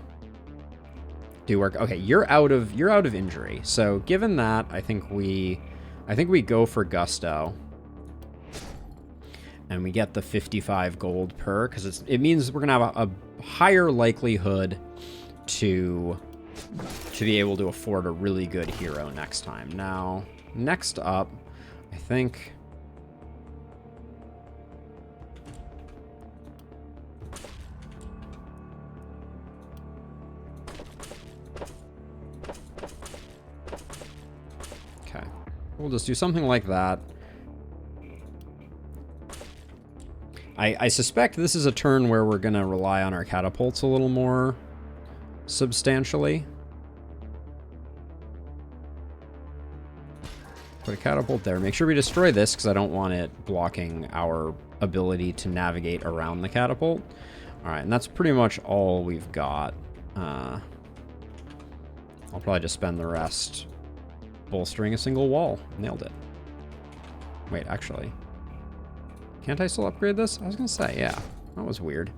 work. Okay, you're out of injury. So given that, I think we go for Gusto. And we get the 55 gold per, because it means we're going to have a higher likelihood to be able to afford a really good hero next time. Now, next up, I think... Okay, we'll just do something like that. I suspect this is a turn where we're going to rely on our catapults a little more substantially. Put a catapult there. Make sure we destroy this, because I don't want it blocking our ability to navigate around the catapult. Alright, and that's pretty much all we've got. I'll probably just spend the rest bolstering a single wall. Nailed it. Wait, actually... Can't I still upgrade this? I was gonna say, yeah. That was weird.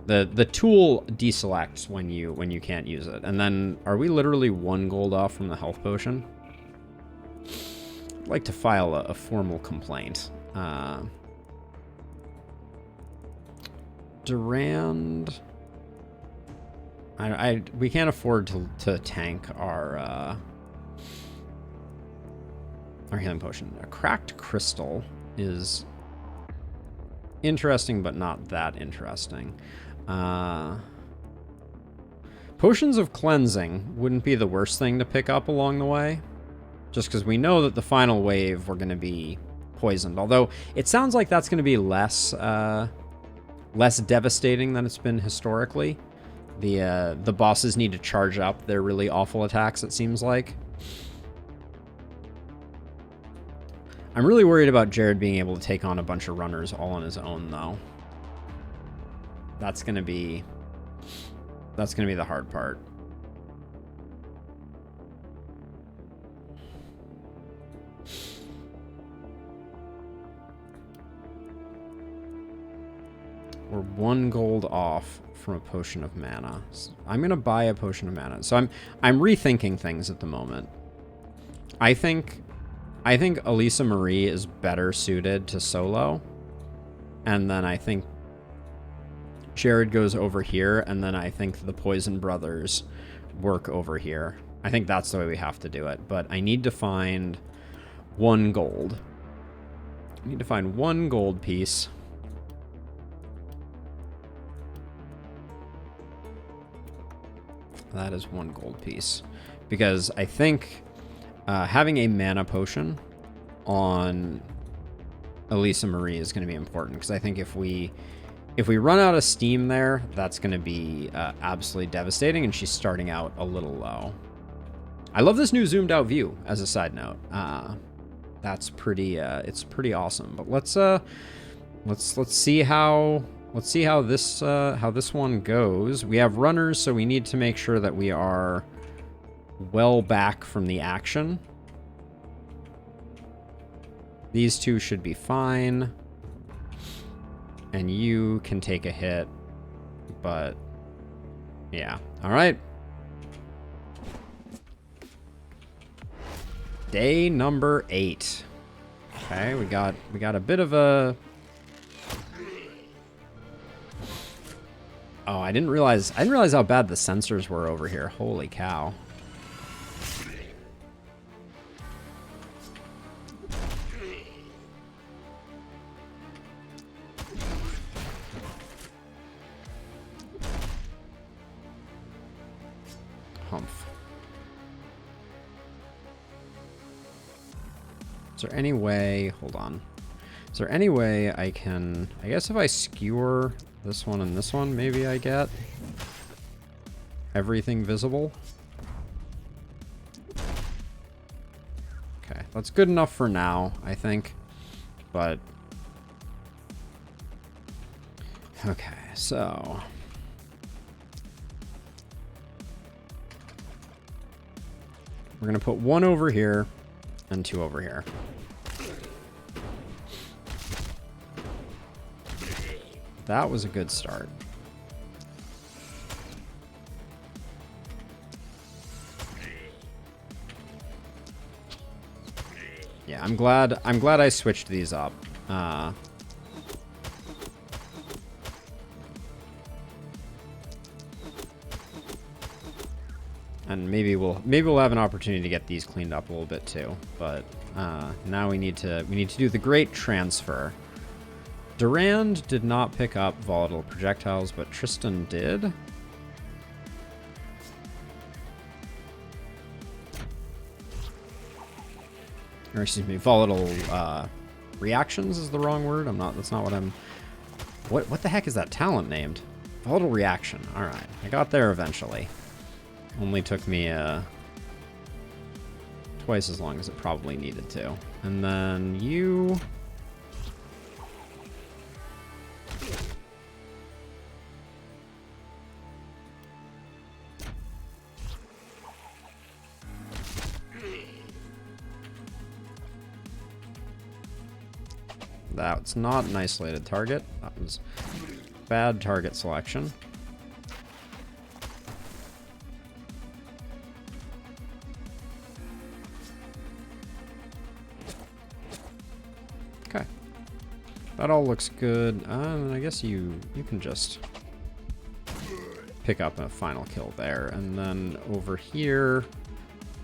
The tool deselects when you can't use it. And then, are we literally 1 gold off from the health potion? I'd like to file a formal complaint. Durand... we can't afford to tank our healing potion. A cracked crystal is... interesting, but not that interesting. Potions of cleansing wouldn't be the worst thing to pick up along the way. Just because we know that the final wave we're going to be poisoned. Although, it sounds like that's going to be less devastating than it's been historically. The bosses need to charge up their really awful attacks, it seems like. I'm really worried about Jared being able to take on a bunch of runners all on his own, though. That's gonna be the hard part. We're 1 gold off from a potion of mana. So I'm gonna buy a potion of mana. So I'm rethinking things at the moment. I think Elisa Marie is better suited to solo. And then I think Jared goes over here, and then I think the Poison Brothers work over here. I think that's the way we have to do it. But I need to find 1 gold. I need to find 1 gold piece. That is 1 gold piece. Because I think having a mana potion on Elisa Marie is going to be important. Because I think if we run out of steam there, that's going to be absolutely devastating. And she's starting out a little low. I love this new zoomed out view as a side note. That's pretty, it's pretty awesome. But let's see how this one goes. We have runners, so we need to make sure that we are well back from the action. These two should be fine. And you can take a hit, but yeah. All right. Day number 8. Okay, we got a bit of a... Oh, I didn't realize how bad the sensors were over here. Holy cow. Humph. Is there any way, hold on. Is there any way I can, I guess if I skewer this one and this one, maybe I get everything visible? Okay, that's good enough for now, I think. But, okay, so we're gonna put 1 over here and 2 over here. That was a good start. Yeah, I'm glad I switched these up. And maybe we'll have an opportunity to get these cleaned up a little bit too. But now we need to do the great transfer. Durand did not pick up volatile projectiles, but Tristan did. Or excuse me, volatile reactions is the wrong word. That's not what I'm... What the heck is that talent named? Volatile reaction. Alright, I got there eventually. Only took me twice as long as it probably needed to. And then you... That's not an isolated target. That was bad target selection. Okay. That all looks good. I guess you can just pick up a final kill there. And then over here,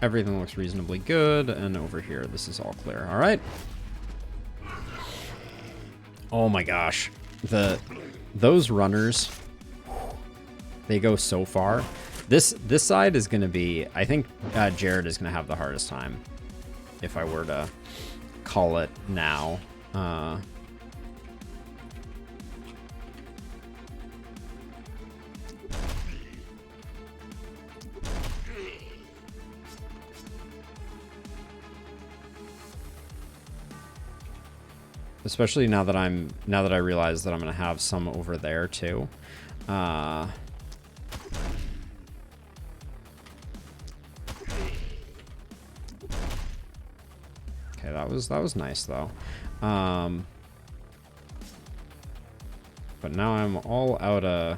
everything looks reasonably good. And over here, this is all clear. All right. Oh my gosh, those runners, they go so far. This side is going to be, I think Jared is going to have the hardest time if I were to call it now. especially now that I realize that I'm gonna have some over there too. Okay, that was nice though. But now I'm all out of...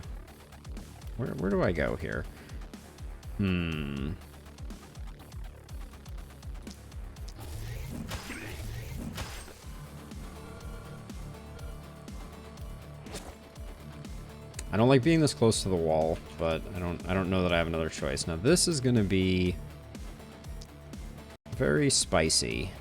Where do I go here? I don't like being this close to the wall, but I don't know that I have another choice. Now this is gonna be very spicy.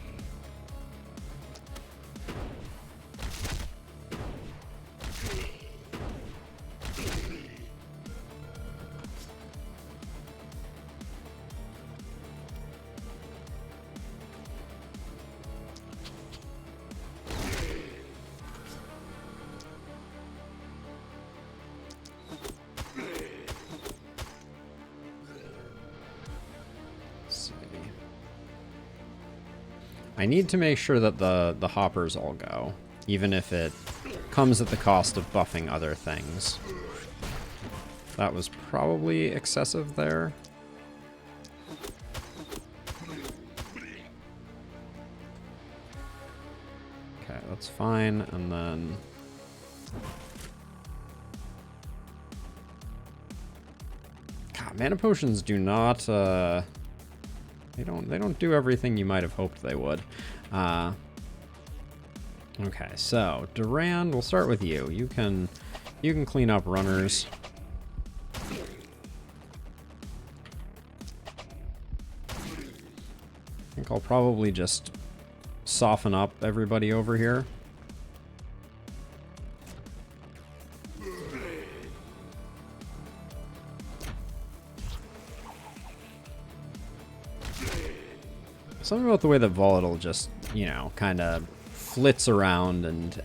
I need to make sure that the hoppers all go, even if it comes at the cost of buffing other things. That was probably excessive there. Okay, that's fine, and then... God, mana potions do not, They don't do everything you might have hoped they would. Okay, so Durand, we'll start with you. You can clean up runners. I think I'll probably just soften up everybody over here. Something about the way that Volatile just, you know, kind of flits around, and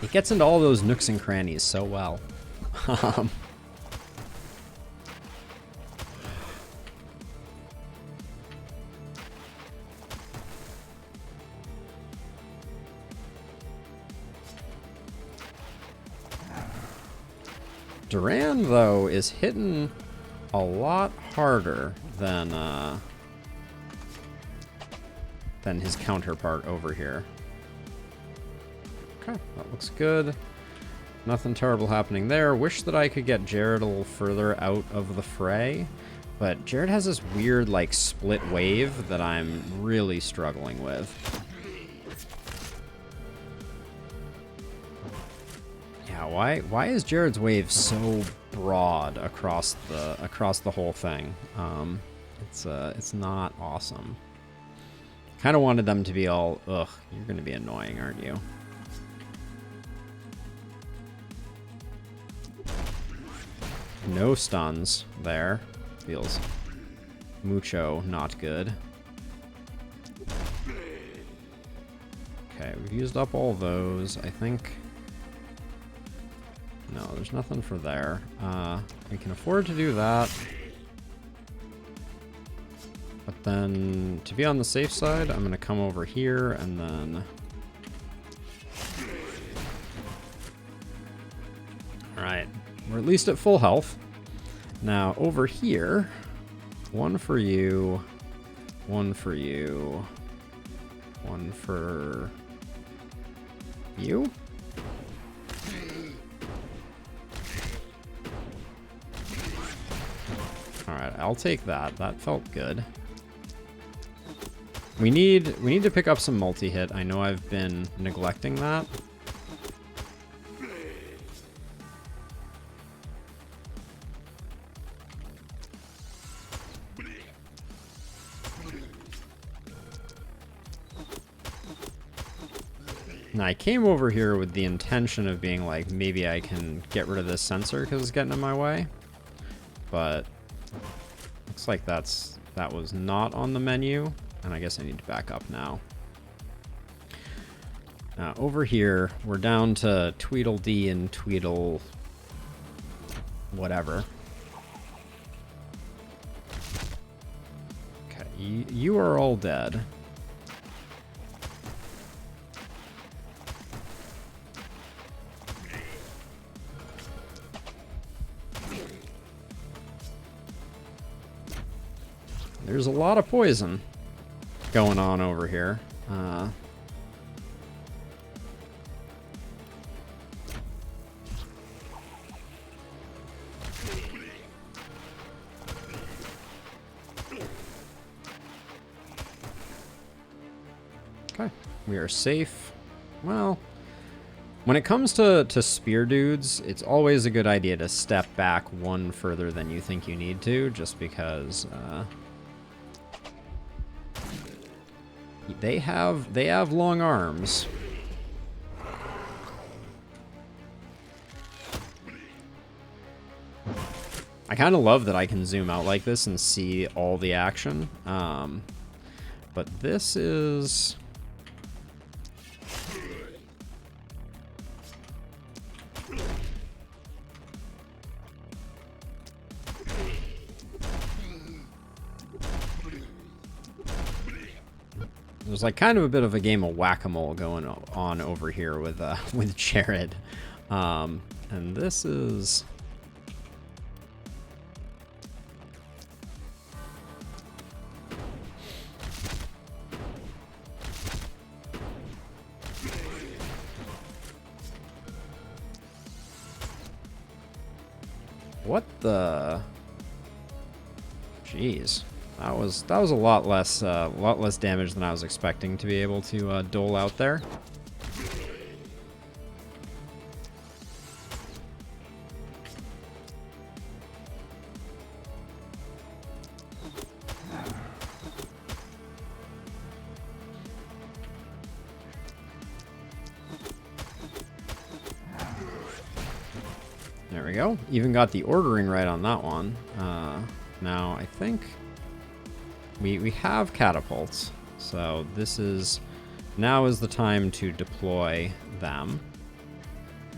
it gets into all those nooks and crannies so well. Durand, though, is hitting a lot harder than his counterpart over here. Okay, that looks good. Nothing terrible happening there. Wish that I could get Jared a little further out of the fray, but Jared has this weird, like, split wave that I'm really struggling with. Yeah, why is Jared's wave so broad across the whole thing? It's not awesome. Kind of wanted them to be all, ugh, you're going to be annoying, aren't you? No stuns there. Feels mucho not good. Okay, we've used up all those, I think. No, there's nothing for there. We can afford to do that. But then, to be on the safe side, I'm going to come over here and then... Alright, we're at least at full health. Now, over here, one for you, one for you, one for you. Alright, I'll take that. That felt good. We need to pick up some multi-hit. I know I've been neglecting that. Now, I came over here with the intention of being like, maybe I can get rid of this sensor because it's getting in my way. But looks like that was not on the menu. And I guess I need to back up now. Over here, we're down to Tweedledee and Tweedle... whatever. Okay, you are all dead. There's a lot of poison going on over here. Okay, we are safe. Well, when it comes to spear dudes, it's always a good idea to step back one further than you think you need to, just because they have long arms. I kind of love that I can zoom out like this and see all the action. But this is... There's like kind of a bit of a game of whack-a-mole going on over here with Jared. And this is... What the... Jeez. That was a lot less damage than I was expecting to be able to dole out there. There we go. Even got the ordering right on that one. Now I think we have catapults, so now is the time to deploy them.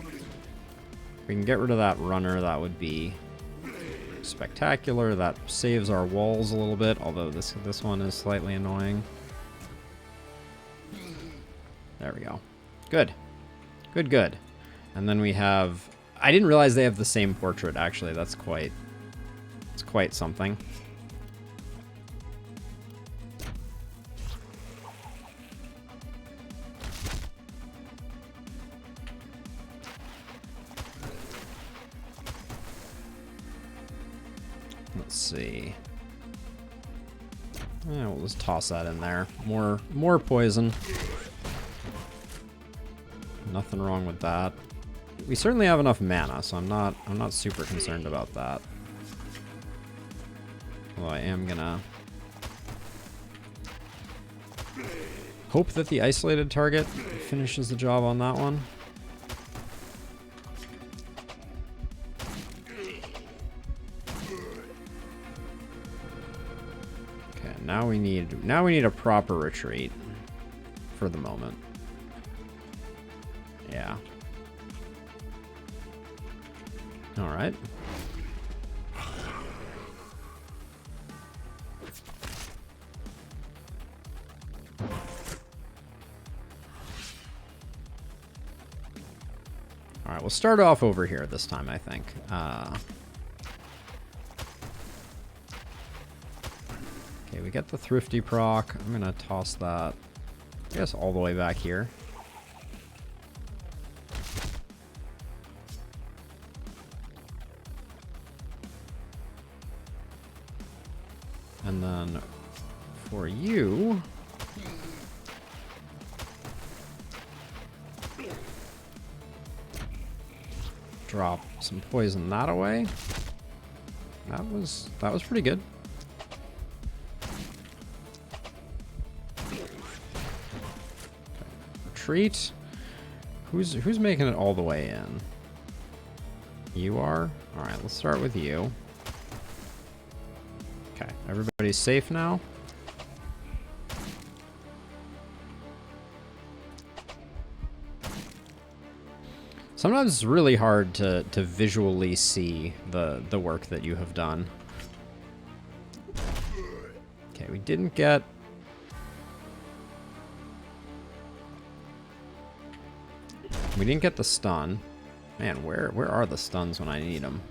If we can get rid of that runner, that would be spectacular. That saves our walls a little bit, although this one is slightly annoying. There we go. Good. Good. And then we have... I didn't realize they have the same portrait, actually. It's quite something. Let's see. Yeah, we'll just toss that in there. More poison. Nothing wrong with that. We certainly have enough mana, so I'm not super concerned about that. Although I am gonna hope that the isolated target finishes the job on that one. Okay, now we need a proper retreat for the moment. Yeah. All right. All right, we'll start off over here this time, I think. Okay, we get the thrifty proc. I'm gonna toss that, I guess, all the way back here. And then for you, drop some poison that away. That was pretty good. Okay. Retreat. Who's making it all the way in? You are? All right, let's start with you. Okay, everybody's safe now. Sometimes it's really hard to visually see the work that you have done. Okay, we didn't get... the stun. Man, where are the stuns when I need them?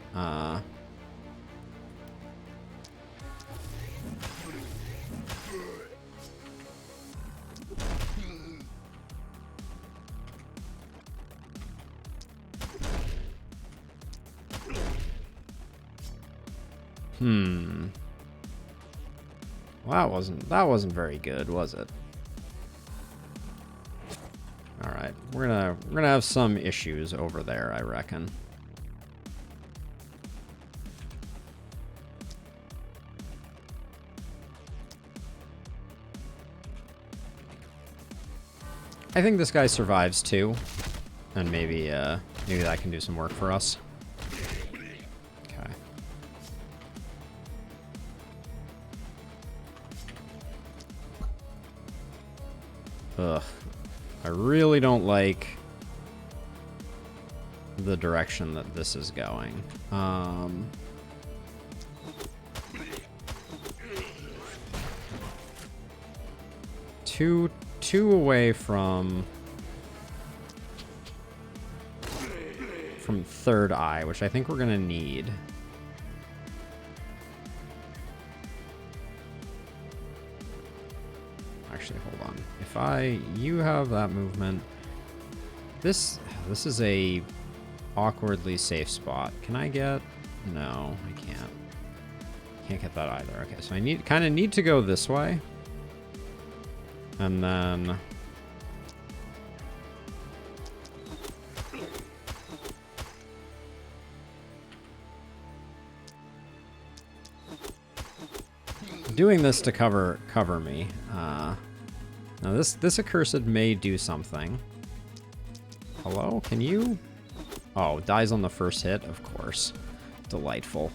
Well, that wasn't very good, was it? All right, we're gonna have some issues over there, I reckon. I think this guy survives too, and maybe that can do some work for us. Okay. Ugh. I really don't like the direction that this is going. Two away from third eye, which I think we're gonna need. Actually, hold on. If you have that movement, this is a awkwardly safe spot. Can I get? No, I can't. Can't get that either. Okay, so I kind of need to go this way. And then doing this to cover me. Now this accursed may do something. Hello, can you? Oh, dies on the first hit, of course. Delightful.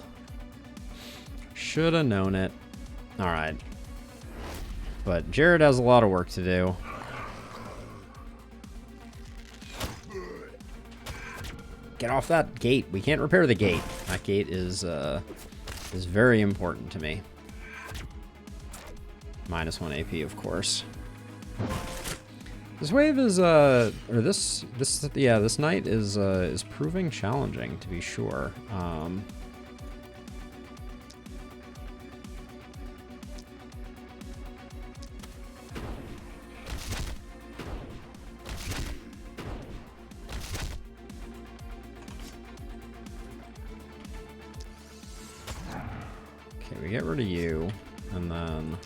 Should have known it. All right. But Jared has a lot of work to do. Get off that gate. We can't repair the gate. That gate is very important to me. -1 AP, of course. This wave is this knight is proving challenging, to be sure. Okay, we get rid of you, and then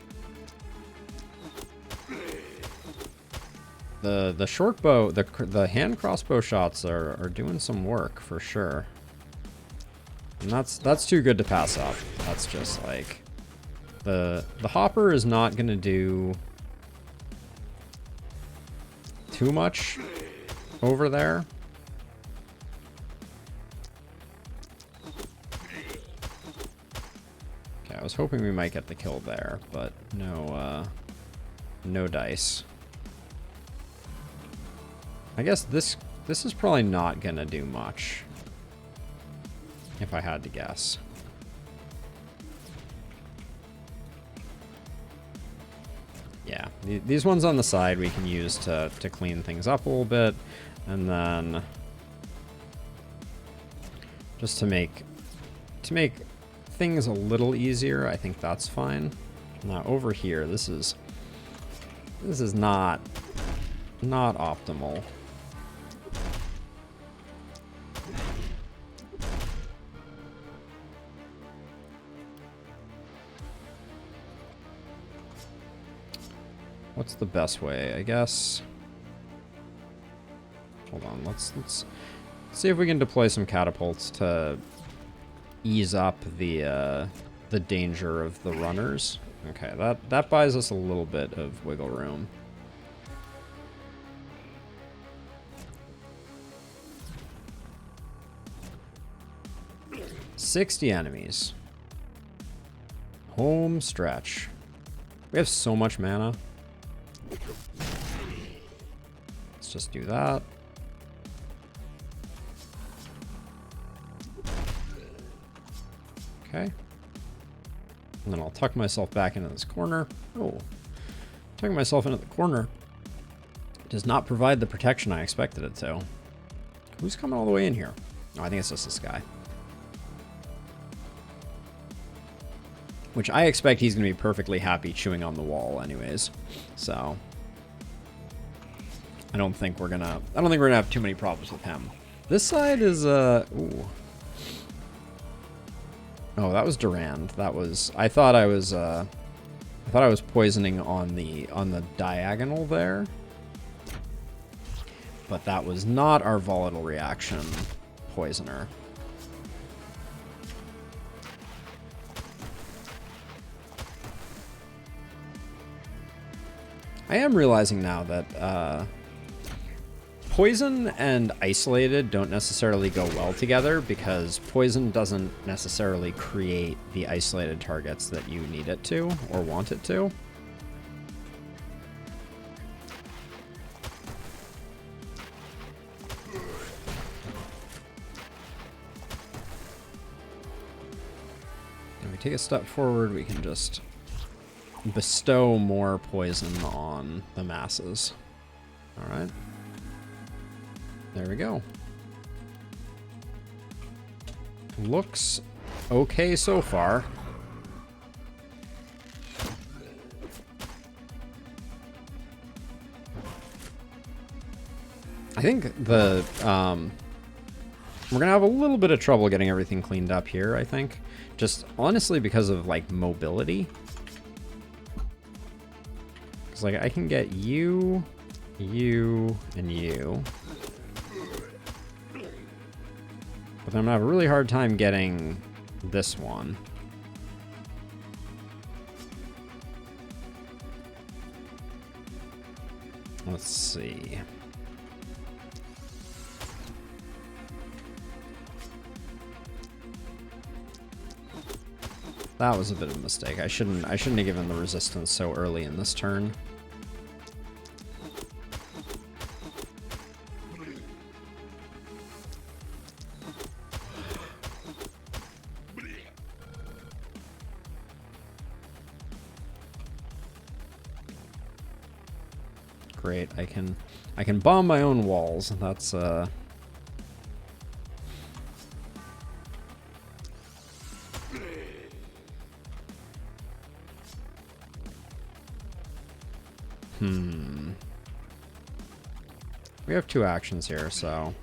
the short bow, the hand crossbow shots are doing some work for sure, and that's too good to pass up. That's just like the hopper is not gonna do too much over there. Okay, I was hoping we might get the kill there, but no dice. I guess this is probably not gonna do much, if I had to guess. Yeah, these ones on the side we can use to clean things up a little bit, and then just to make things a little easier, I think that's fine. Now over here, this is not optimal. What's the best way? I guess. Hold on. Let's see if we can deploy some catapults to ease up the danger of the runners. Okay, that buys us a little bit of wiggle room. $60 enemies. Home stretch. We have so much mana. Let's just do that. Okay. And then I'll tuck myself back into this corner. Oh. Tucking myself into the corner does not provide the protection I expected it to. Who's coming all the way in here? Oh, I think it's just this guy. Which I expect he's going to be perfectly happy chewing on the wall anyways. So I don't think we're going to have too many problems with him. This side is ooh. Oh, that was Durand. That was... I thought I was poisoning on the diagonal there. But that was not our volatile reaction poisoner. I am realizing now that poison and isolated don't necessarily go well together, because poison doesn't necessarily create the isolated targets that you need it to or want it to. If we take a step forward, we can just bestow more poison on the masses. All right. There we go. Looks okay so far. I think the we're gonna have a little bit of trouble getting everything cleaned up here, I think. Just honestly because of like mobility. Because like I can get you, you, and you. But I'm gonna have a really hard time getting this one. Let's see. That was a bit of a mistake. I shouldn't have given the resistance so early in this turn. Great. I can bomb my own walls. That's We have two actions here, so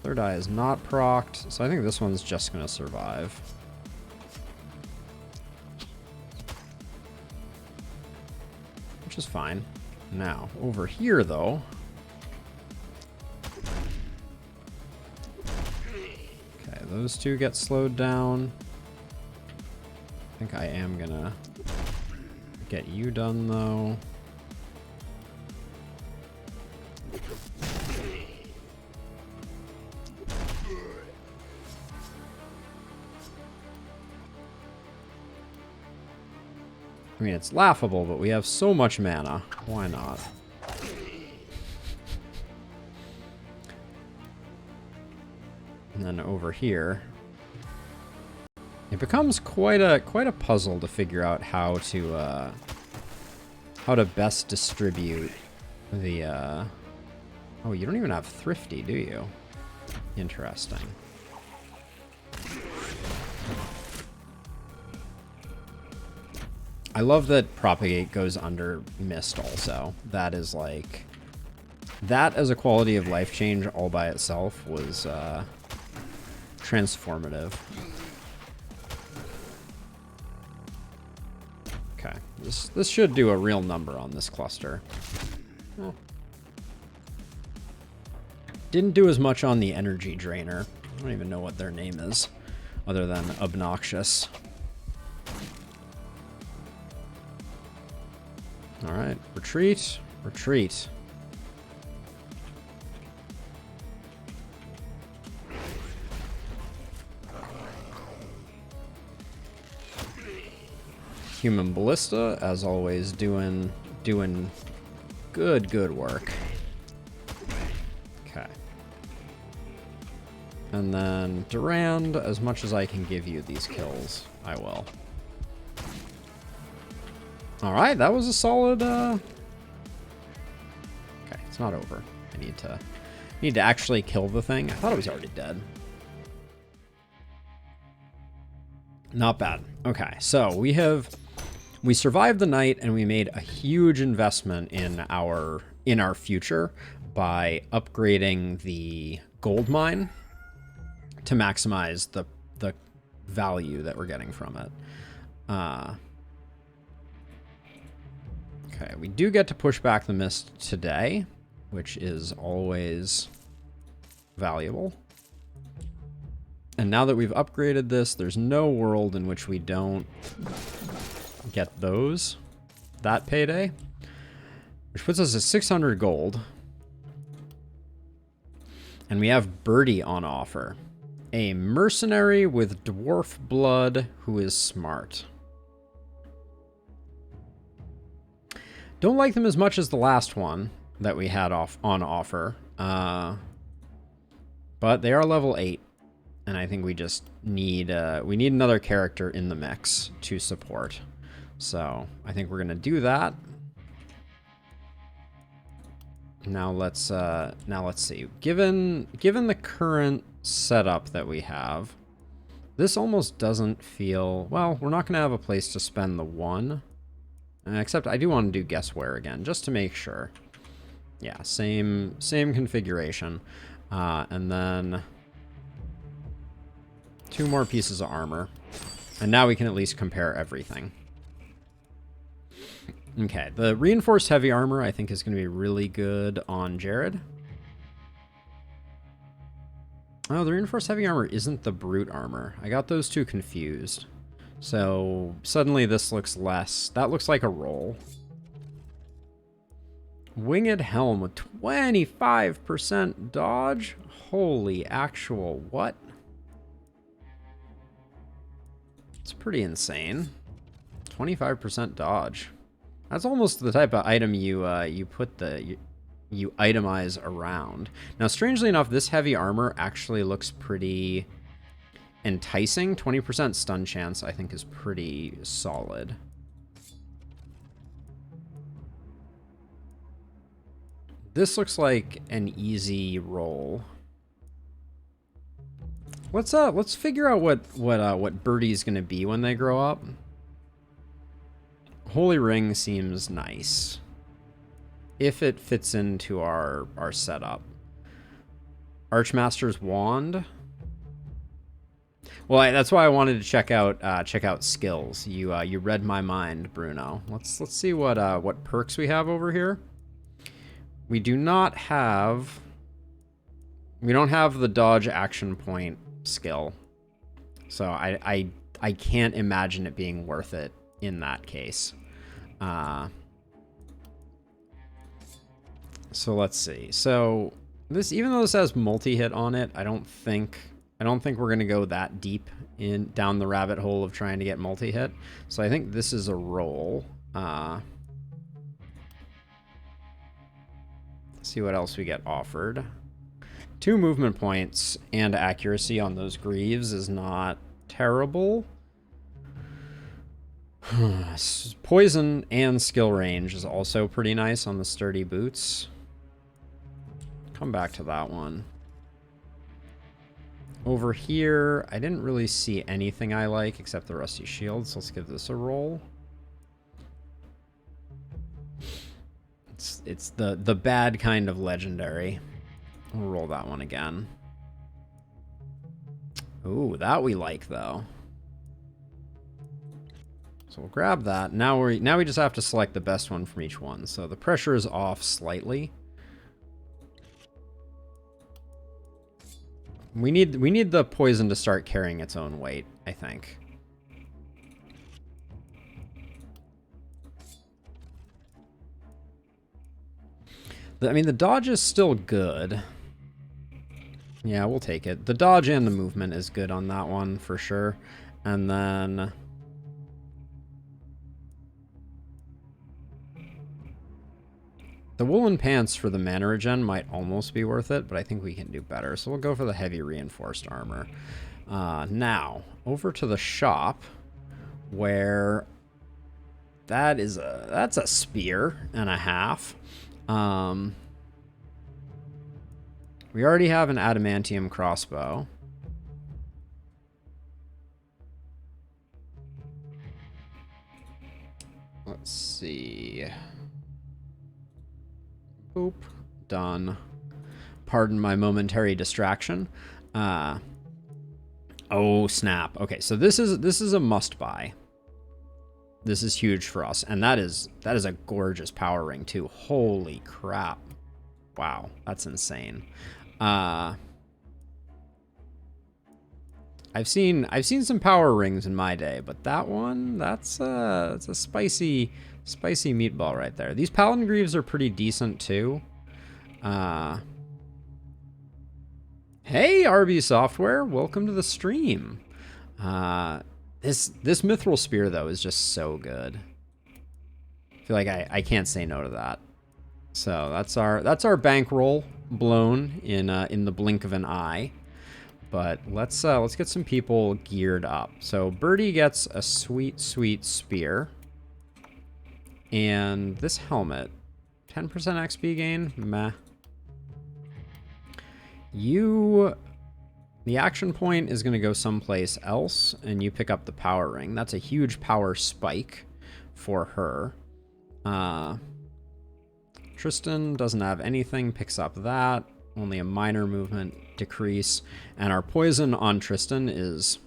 third eye is not procced, so I think this one's just gonna survive. Which is fine. Now, over here though. Okay, those two get slowed down. I think I am gonna get you done though. I mean, it's laughable, but we have so much mana. Why not? And then over here, it becomes quite a puzzle to figure out how to best distribute the. Oh, you don't even have Thrifty, do you? Interesting. I love that Propagate goes under Mist also. That is like... That as a quality of life change all by itself was transformative. Okay, this should do a real number on this cluster. Oh. Didn't do as much on the energy drainer. I don't even know what their name is, other than obnoxious. All right, retreat, retreat. Human Ballista, as always, doing good work. Okay. And then Durand, as much as I can give you these kills, I will. All right, that was a solid. Okay, it's not over. I need to actually kill the thing. I thought it was already dead. Not bad. Okay, so we survived the night and we made a huge investment in our future by upgrading the gold mine to maximize the value that we're getting from it. Okay, we do get to push back the mist today, which is always valuable. And now that we've upgraded this, there's no world in which we don't get that payday, which puts us at 600 gold. And we have Birdie on offer. A mercenary with dwarf blood who is smart. Don't like them as much as the last one that we had on offer. But they are level 8. And I think we just need another character in the mix to support. So I think we're gonna do that. Now let's see. Given the current setup that we have, this almost doesn't feel, well, we're not gonna have a place to spend the 1. Except I do want to do guess where again, just to make sure. Yeah, same configuration. And then 2 more pieces of armor. And now we can at least compare everything. Okay, the reinforced heavy armor I think is going to be really good on Jared. Oh, the reinforced heavy armor isn't the brute armor. I got those two confused. So suddenly this looks less. That looks like a roll. Winged helm with 25% dodge? Holy actual what? It's pretty insane. 25% dodge. That's almost the type of item you you itemize around. Now, strangely enough, this heavy armor actually looks pretty enticing. 20% stun chance, I think, is pretty solid. This looks like an easy roll. Let's figure out what Birdie's gonna be when they grow up. Holy Ring seems nice if it fits into our setup. Archmaster's Wand. Well, that's why I wanted to check out skills. You read my mind, Bruno. Let's see what perks we have over here. We don't have the dodge action point skill, so I can't imagine it being worth it in that case. So let's see. So this, even though this has multi-hit on it, I don't think we're gonna go that deep down the rabbit hole of trying to get multi-hit. So I think this is a roll. See what else we get offered. 2 movement points and accuracy on those greaves is not terrible. Poison and skill range is also pretty nice on the sturdy boots. Come back to that one. Over here, I didn't really see anything I like except the rusty shield, so let's give this a roll. It's the bad kind of legendary. We'll roll that one again. Ooh, that we like though. So we'll grab that. Now we just have to select the best one from each one. So the pressure is off slightly. We need the poison to start carrying its own weight, I think. I mean, the dodge is still good. Yeah, we'll take it. The dodge and the movement is good on that one for sure. And then the woolen pants for the mana regen might almost be worth it, but I think we can do better. So we'll go for the heavy reinforced armor. Now, over to the shop, where that's a spear and a half. We already have an adamantium crossbow. Let's see. Boop. Done. Pardon my momentary distraction. Oh, snap. Okay, so this is a must buy. This is huge for us, and that is a gorgeous power ring too. Holy crap. Wow, that's insane. I've seen some power rings in my day, but that one, that's a spicy meatball right there. These Paladin Greaves are pretty decent too. Hey, RB Software, welcome to the stream. This Mithril Spear though is just so good. I feel like I can't say no to that. So that's our bankroll blown in the blink of an eye. But let's get some people geared up. So Birdie gets a sweet spear, and this helmet, 10% XP gain, meh. The action point is going to go someplace else, and you pick up the power ring. That's a huge power spike for her. Tristan doesn't have anything, picks up that. Only a minor movement decrease. And our poison on Tristan is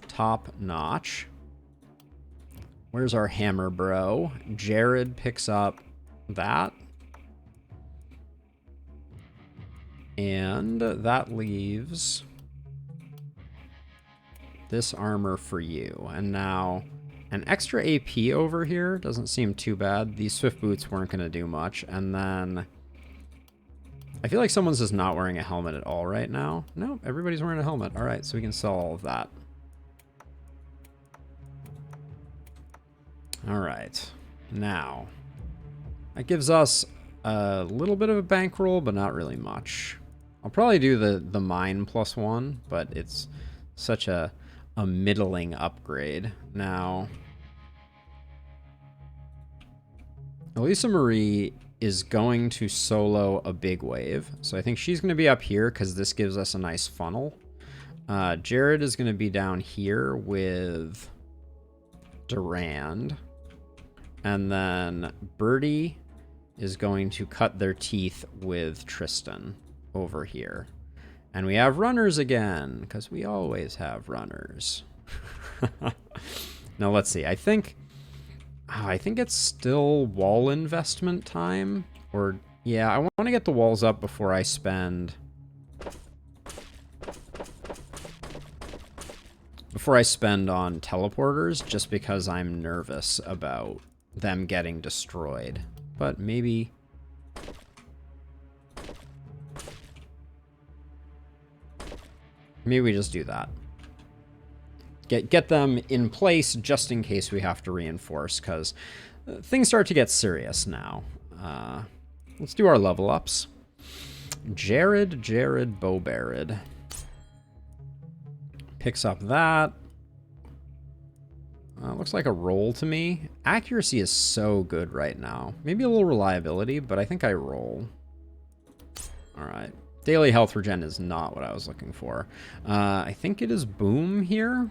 top notch. Where's our hammer bro? Jared picks up that. And that leaves this armor for you. And now an extra AP over here doesn't seem too bad. These Swift Boots weren't going to do much. And then I feel like someone's just not wearing a helmet at all right now. No, everybody's wearing a helmet. All right, so we can sell all of that. All right, now that gives us a little bit of a bankroll, but not really much. I'll probably do the mine +1, but it's such a middling upgrade. Now, Elisa Marie is going to solo a big wave. So I think she's going to be up here because this gives us a nice funnel. Jared is going to be down here with Durand. And then Birdie is going to cut their teeth with Tristan over here. And we have runners again, because we always have runners. Now let's see. I think it's still wall investment time. Or, yeah, I want to get the walls up before I spend on teleporters, just because I'm nervous about them getting destroyed. But maybe we just do that. Get them in place just in case we have to reinforce, because things start to get serious now. Let's do our level ups. Jared Bobarid picks up that. Looks like a roll to me. Accuracy is so good right now. Maybe a little reliability, but I think I roll. All right. Daily health regen is not what I was looking for. I think it is boom here,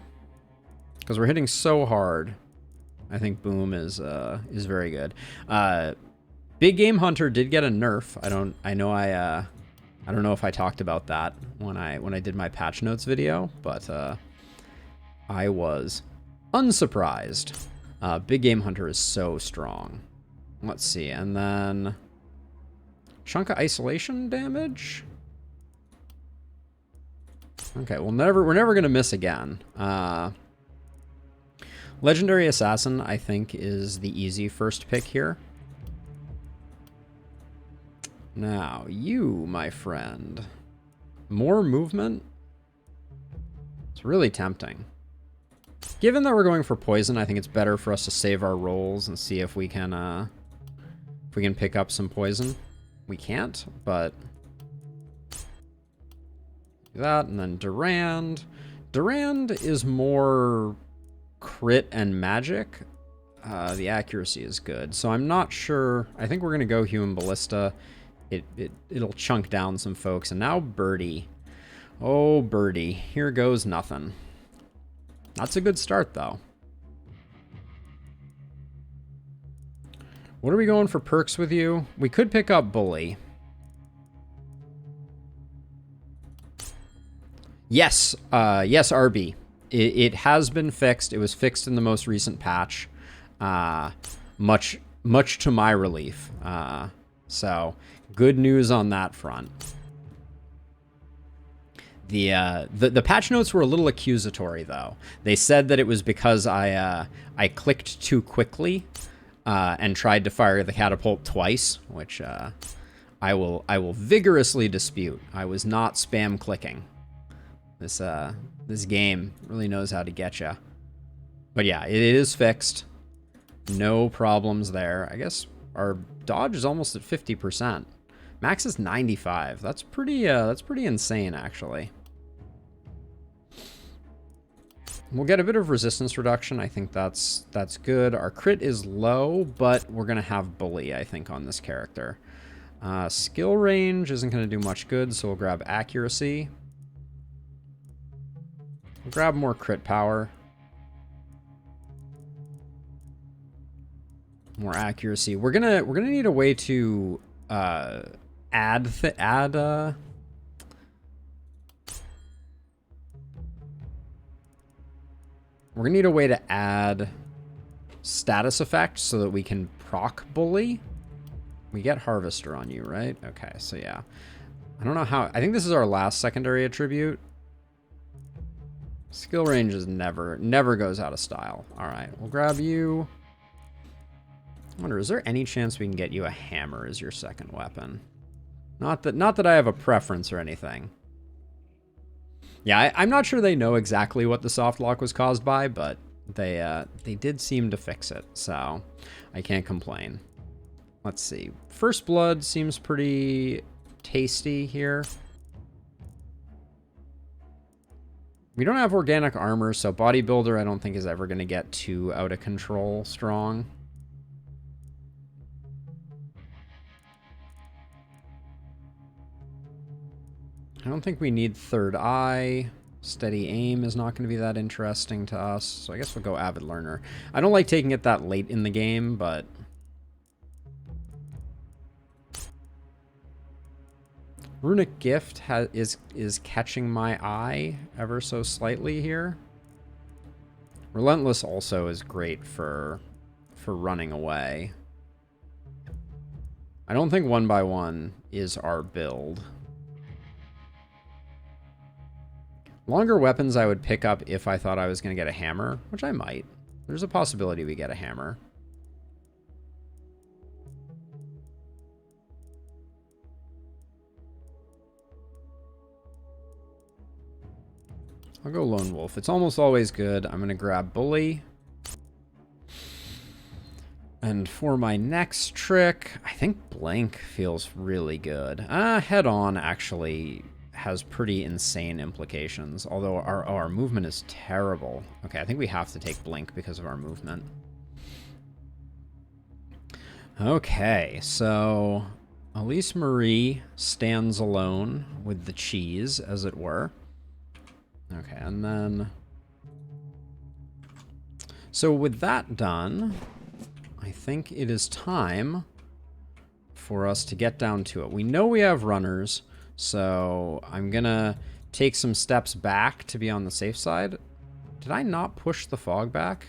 because we're hitting so hard. I think boom is very good. Big Game Hunter did get a nerf. I don't know if I talked about that when I did my patch notes video, but I was unsurprised. Big Game Hunter is so strong. Let's see, and then chunk of isolation damage. Okay, we're never gonna miss again. Legendary Assassin, I think, is the easy first pick here. Now, you, my friend. More movement? It's really tempting. Given that we're going for poison, I think it's better for us to save our rolls and see if we can pick up some poison. We can't, but do that, and then Durand. Durand is more crit and magic. The accuracy is good, so I'm not sure. I think we're gonna go Human Ballista. It'll chunk down some folks, and now Birdie. Oh, Birdie, here goes nothing. That's a good start, though. What are we going for perks with you? We could pick up Bully. Yes, yes, RB. It has been fixed. It was fixed in the most recent patch. Much to my relief. So good news on that front. The patch notes were a little accusatory though. They said that it was because I clicked too quickly and tried to fire the catapult twice, which I will vigorously dispute. I was not spam clicking. This game really knows how to get you. But yeah, it is fixed. No problems there. I guess our dodge is almost at 50%. Max is 95. That's pretty insane actually. We'll get a bit of resistance reduction. I think that's good. Our crit is low, but we're gonna have bully, I think, on this character. Skill range isn't gonna do much good, so we'll grab accuracy. We'll grab more crit power. More accuracy. We're gonna need a way to add. We're gonna need a way to add status effects so that we can proc bully. We get harvester on you, right? Okay, so yeah. I don't know how. I think this is our last secondary attribute. Skill range is never goes out of style. All right, we'll grab you. I wonder, is there any chance we can get you a hammer as your second weapon? Not that I have a preference or anything. Yeah, I'm not sure they know exactly what the soft lock was caused by, but they did seem to fix it, so I can't complain. Let's see. First Blood seems pretty tasty here. We don't have organic armor, so Bodybuilder I don't think is ever going to get too out of control strong. I don't think we need Third Eye. Steady Aim is not going to be that interesting to us, so I guess we'll go Avid Learner. I don't like taking it that late in the game, but... Runic Gift is catching my eye ever so slightly here. Relentless also is great for running away. I don't think 1x1 is our build. Longer weapons I would pick up if I thought I was going to get a hammer, which I might. There's a possibility we get a hammer. I'll go Lone Wolf. It's almost always good. I'm going to grab Bully. And for my next trick, I think Blink feels really good. Head On actually has pretty insane implications, although our movement is terrible. Okay, I think we have to take Blink because of our movement. Okay, so Elise Marie stands alone with the cheese, as it were. Okay, and then... So with that done, I think it is time for us to get down to it. We know we have runners, so I'm gonna take some steps back to be on the safe side. Did I not push the fog back?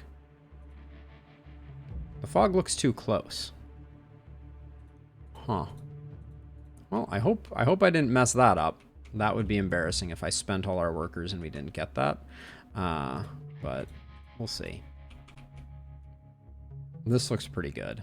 The fog looks too close. Huh. Well, I hope I didn't mess that up. That would be embarrassing if I spent all our workers and we didn't get that. But we'll see. This looks pretty good.